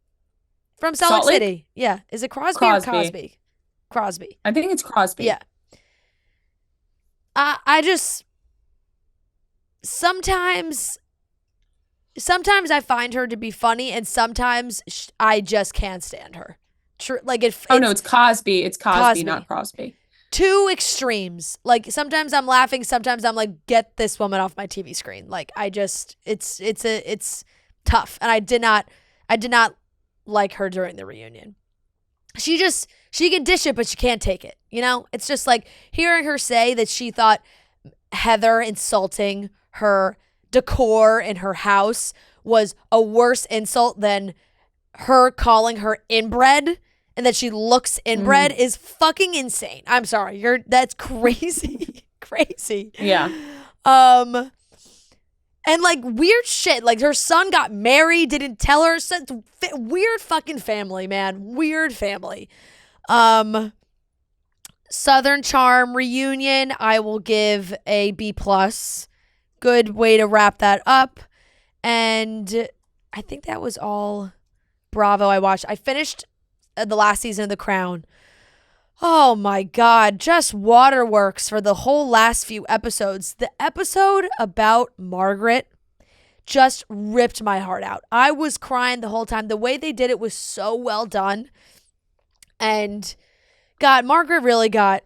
From Salt Lake City. Yeah. Is it Crosby or Cosby? Crosby. I think it's Crosby. Yeah. I just... sometimes I find her to be funny, and sometimes I just can't stand her. Like no, it's Cosby. It's Cosby, not Crosby. Two extremes. Like sometimes I'm laughing, sometimes I'm like, get this woman off my TV screen. Like it's tough, and I did not like her during the reunion. She can dish it, but she can't take it. You know, it's just like hearing her say that she thought Heather insulting her decor in her house was a worse insult than her calling her inbred and that she looks inbred is fucking insane. I'm sorry. That's crazy. Crazy. Yeah. And like weird shit. Like her son got married, didn't tell her. Weird fucking family, man. Weird family. Southern Charm reunion, I will give a B+. Good way to wrap that up. And I think that was all Bravo I watched. I finished the last season of The Crown. Oh my God, just waterworks for the whole last few episodes. The episode about Margaret just ripped my heart out. I was crying the whole time. The way they did it was so well done. And God, Margaret really got,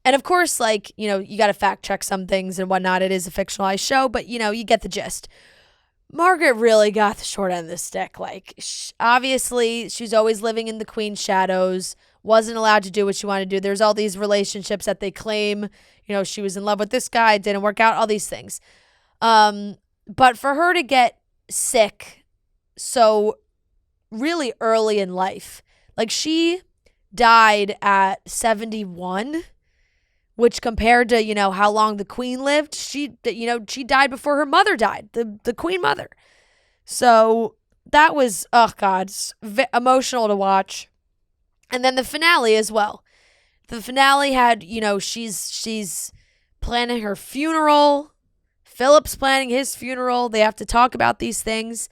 and of course, like, you know, you got to fact check some things and whatnot. It is a fictionalized show, but you know, you get the gist. Margaret really got the short end of the stick. Like, obviously, she's always living in the Queen's shadows, wasn't allowed to do what she wanted to do. There's all these relationships that they claim, you know, she was in love with this guy, didn't work out, all these things. But for her to get sick so really early in life, like she died at 71, which compared to, you know, how long the Queen lived, she died before her mother died, the Queen mother. So that was, oh God, emotional to watch. And then the finale as well. The finale had, you know, she's planning her funeral. Philip's planning his funeral. They have to talk about these things.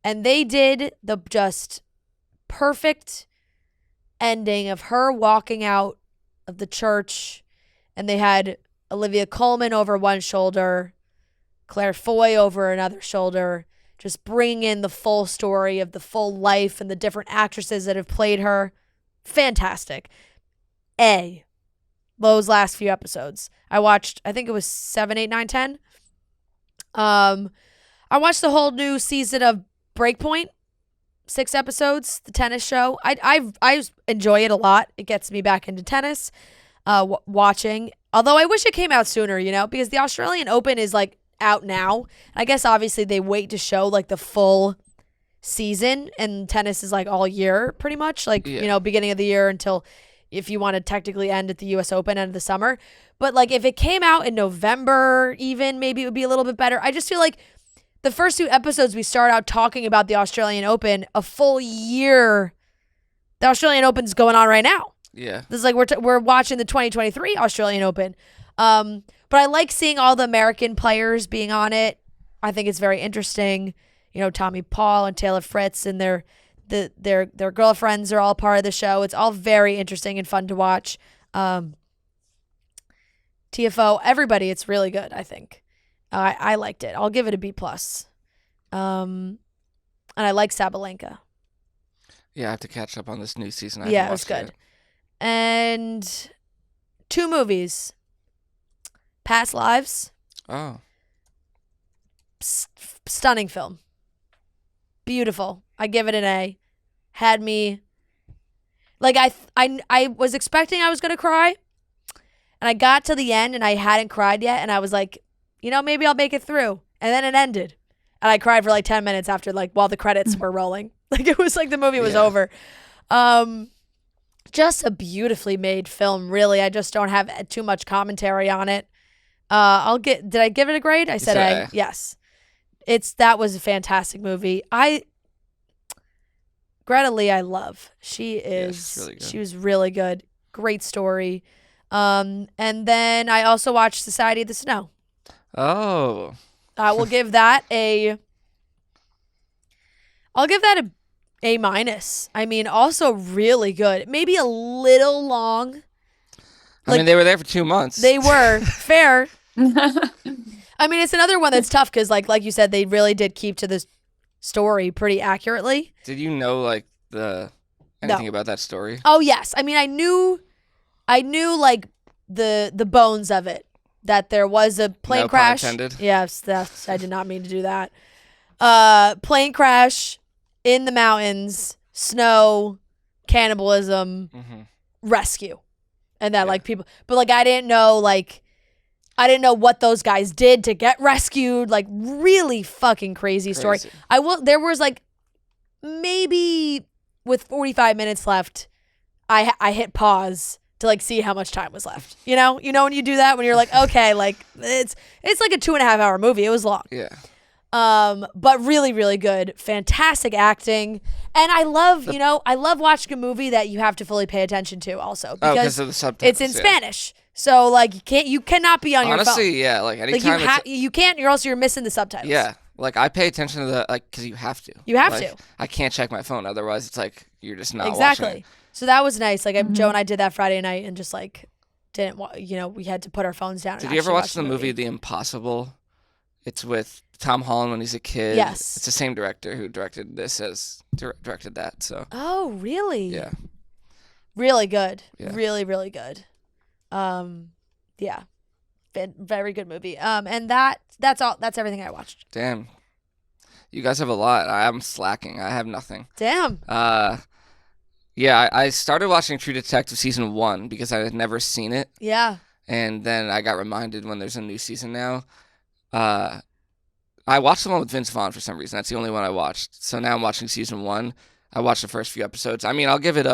And they did the just perfect ending of her walking out of the church. And they had Olivia Colman over one shoulder, Claire Foy over another shoulder, just bringing in the full story of the full life and the different actresses that have played her. Fantastic. Those last few episodes. I watched, I think it was 7, 8, 9, 10. I watched the whole new season of Breakpoint, 6 episodes, the tennis show. I enjoy it a lot. It gets me back into tennis. Watching, although I wish it came out sooner, you know, because the Australian Open is like out now. I guess obviously they wait to show like the full season, and tennis is like all year pretty much, like, you know, beginning of the year until, if you want to technically end at the US Open, end of the summer. But like if it came out in November even, maybe it would be a little bit better. I just feel like the first 2 episodes we start out talking about the Australian Open, a full year. The Australian Open's going on right now. Yeah. This is like we're watching the 2023 Australian Open. But I like seeing all the American players being on it. I think it's very interesting. You know, Tommy Paul and Taylor Fritz and their girlfriends are all part of the show. It's all very interesting and fun to watch. TFO, everybody, it's really good, I think. I liked it. I'll give it a B+. And I like Sabalenka. Yeah, I have to catch up on this new season. Yeah, it was good. And 2 movies. Past Lives. Oh. Stunning film. Beautiful. I give it an A. Had me, like, I was expecting I was going to cry. And I got to the end and I hadn't cried yet. And I was like, you know, maybe I'll make it through. And then it ended. And I cried for like 10 minutes after, like, while the credits were rolling. Like, it was like the movie was over. Just a beautifully made film, really. I just don't have too much commentary on it. Did I give it a grade? I said A. Yes. That was a fantastic movie. Greta Lee, I love. She is, really good. She was really good. Great story. And then I also watched Society of the Snow. Oh. I will give that a A-. I mean, also really good. Maybe a little long. I mean, they were there for 2 months. They were. Fair. I I mean, it's another one that's tough because, like you said, they really did keep to the story pretty accurately. Did you know anything about that story? Oh yes, I mean, I knew like the bones of it, that there was a plane crash. Pun intended. Yes, I did not mean to do that. Plane crash in the mountains, snow, cannibalism, rescue, and that like people, but like I didn't know what those guys did to get rescued. Like really fucking crazy story. There was like maybe with 45 minutes left, I hit pause to like see how much time was left. You know when you do that, when you're like, okay, like it's like a 2.5 hour movie. It was long. Yeah. But really, really good. Fantastic acting. And I love watching a movie that you have to fully pay attention to also. Because of the subtitles. It's in Spanish. So like you cannot be on your phone. Honestly, yeah, like anytime you can't, or else you're missing the subtitles. Yeah. Like I pay attention to the because you have to. You have to. I can't check my phone, otherwise it's like you're just not exactly. watching it. So that was nice. Like Joe and I did that Friday night and just like didn't we had to put our phones down. Did you ever watch the movie The Impossible? It's with Tom Holland when he's a kid. Yes. It's the same director who directed this as directed that. So. Oh really? Yeah. Really good. Yeah. Really, really good. Yeah. Very good movie. And that's all. That's everything I watched. Damn. You guys have a lot. I'm slacking. I have nothing. Damn. Yeah, I started watching True Detective season 1 because I had never seen it. Yeah. And then I got reminded when there's a new season now. I watched the one with Vince Vaughn for some reason. That's the only one I watched. So now I'm watching season 1. I watched the first few episodes. I mean, I'll give it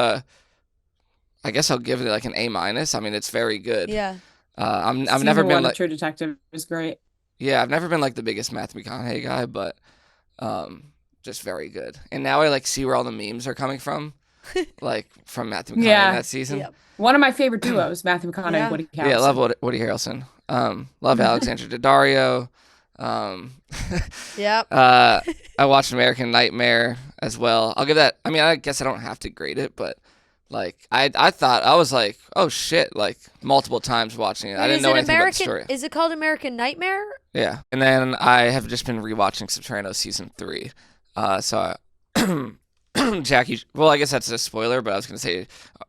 like an A-. I mean, it's very good. Yeah. I've never been like True Detective is great. Yeah, I've never been like the biggest Matthew McConaughey guy, but just very good. And now I like see where all the memes are coming from, like from Matthew McConaughey in that season. Yep. One of my favorite duos, Matthew McConaughey and Woody Harrelson. Yeah, I love Woody Harrelson. Love Alexandra Daddario. Yep. I watched American Nightmare as well. I'll give that. I mean, I guess I don't have to grade it, but like I thought I was like, oh shit, like multiple times watching it. I didn't know anything about the story. Is it called American Nightmare? Yeah, and then I have just been rewatching Sopranos season 3. So Jackie. Well, I guess that's a spoiler, but I was gonna say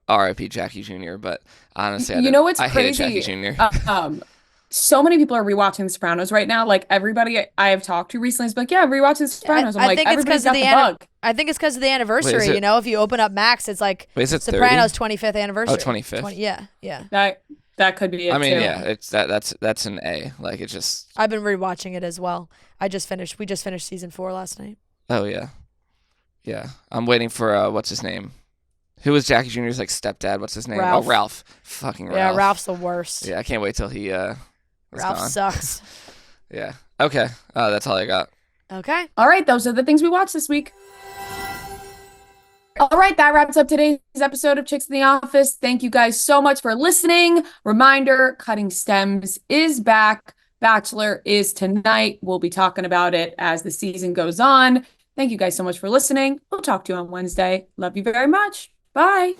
R.I.P. Jackie Jr. But honestly, what's I crazy? hated Jackie Jr. So many people are rewatching The Sopranos right now. Like everybody I have talked to recently is like, yeah, rewatching The Sopranos. I'm like, everybody's got the bug. I think it's because of the anniversary. Wait, if you open up Max, it's like Sopranos 25th anniversary. Oh, 25th. Yeah. That could be it. I mean, too. yeah, it's that's an A. Like it's just. I've been rewatching it as well. We just finished season 4 last night. Oh yeah. I'm waiting for what's his name? Who was Jackie Jr.'s like stepdad? What's his name? Ralph. Oh, Ralph. Fucking Ralph. Yeah, Ralph's the worst. Yeah, I can't wait till he Ralph gone. sucks. Yeah. Okay. That's all I got. Okay. All right, those are the things we watched this week. All right, that wraps up today's episode of Chicks in the Office. Thank you guys so much for listening. Reminder, Cutting Stems is back. Bachelor is tonight. We'll be talking about it as the season goes on. Thank you guys so much for listening. We'll talk to you on Wednesday. Love you very much. Bye.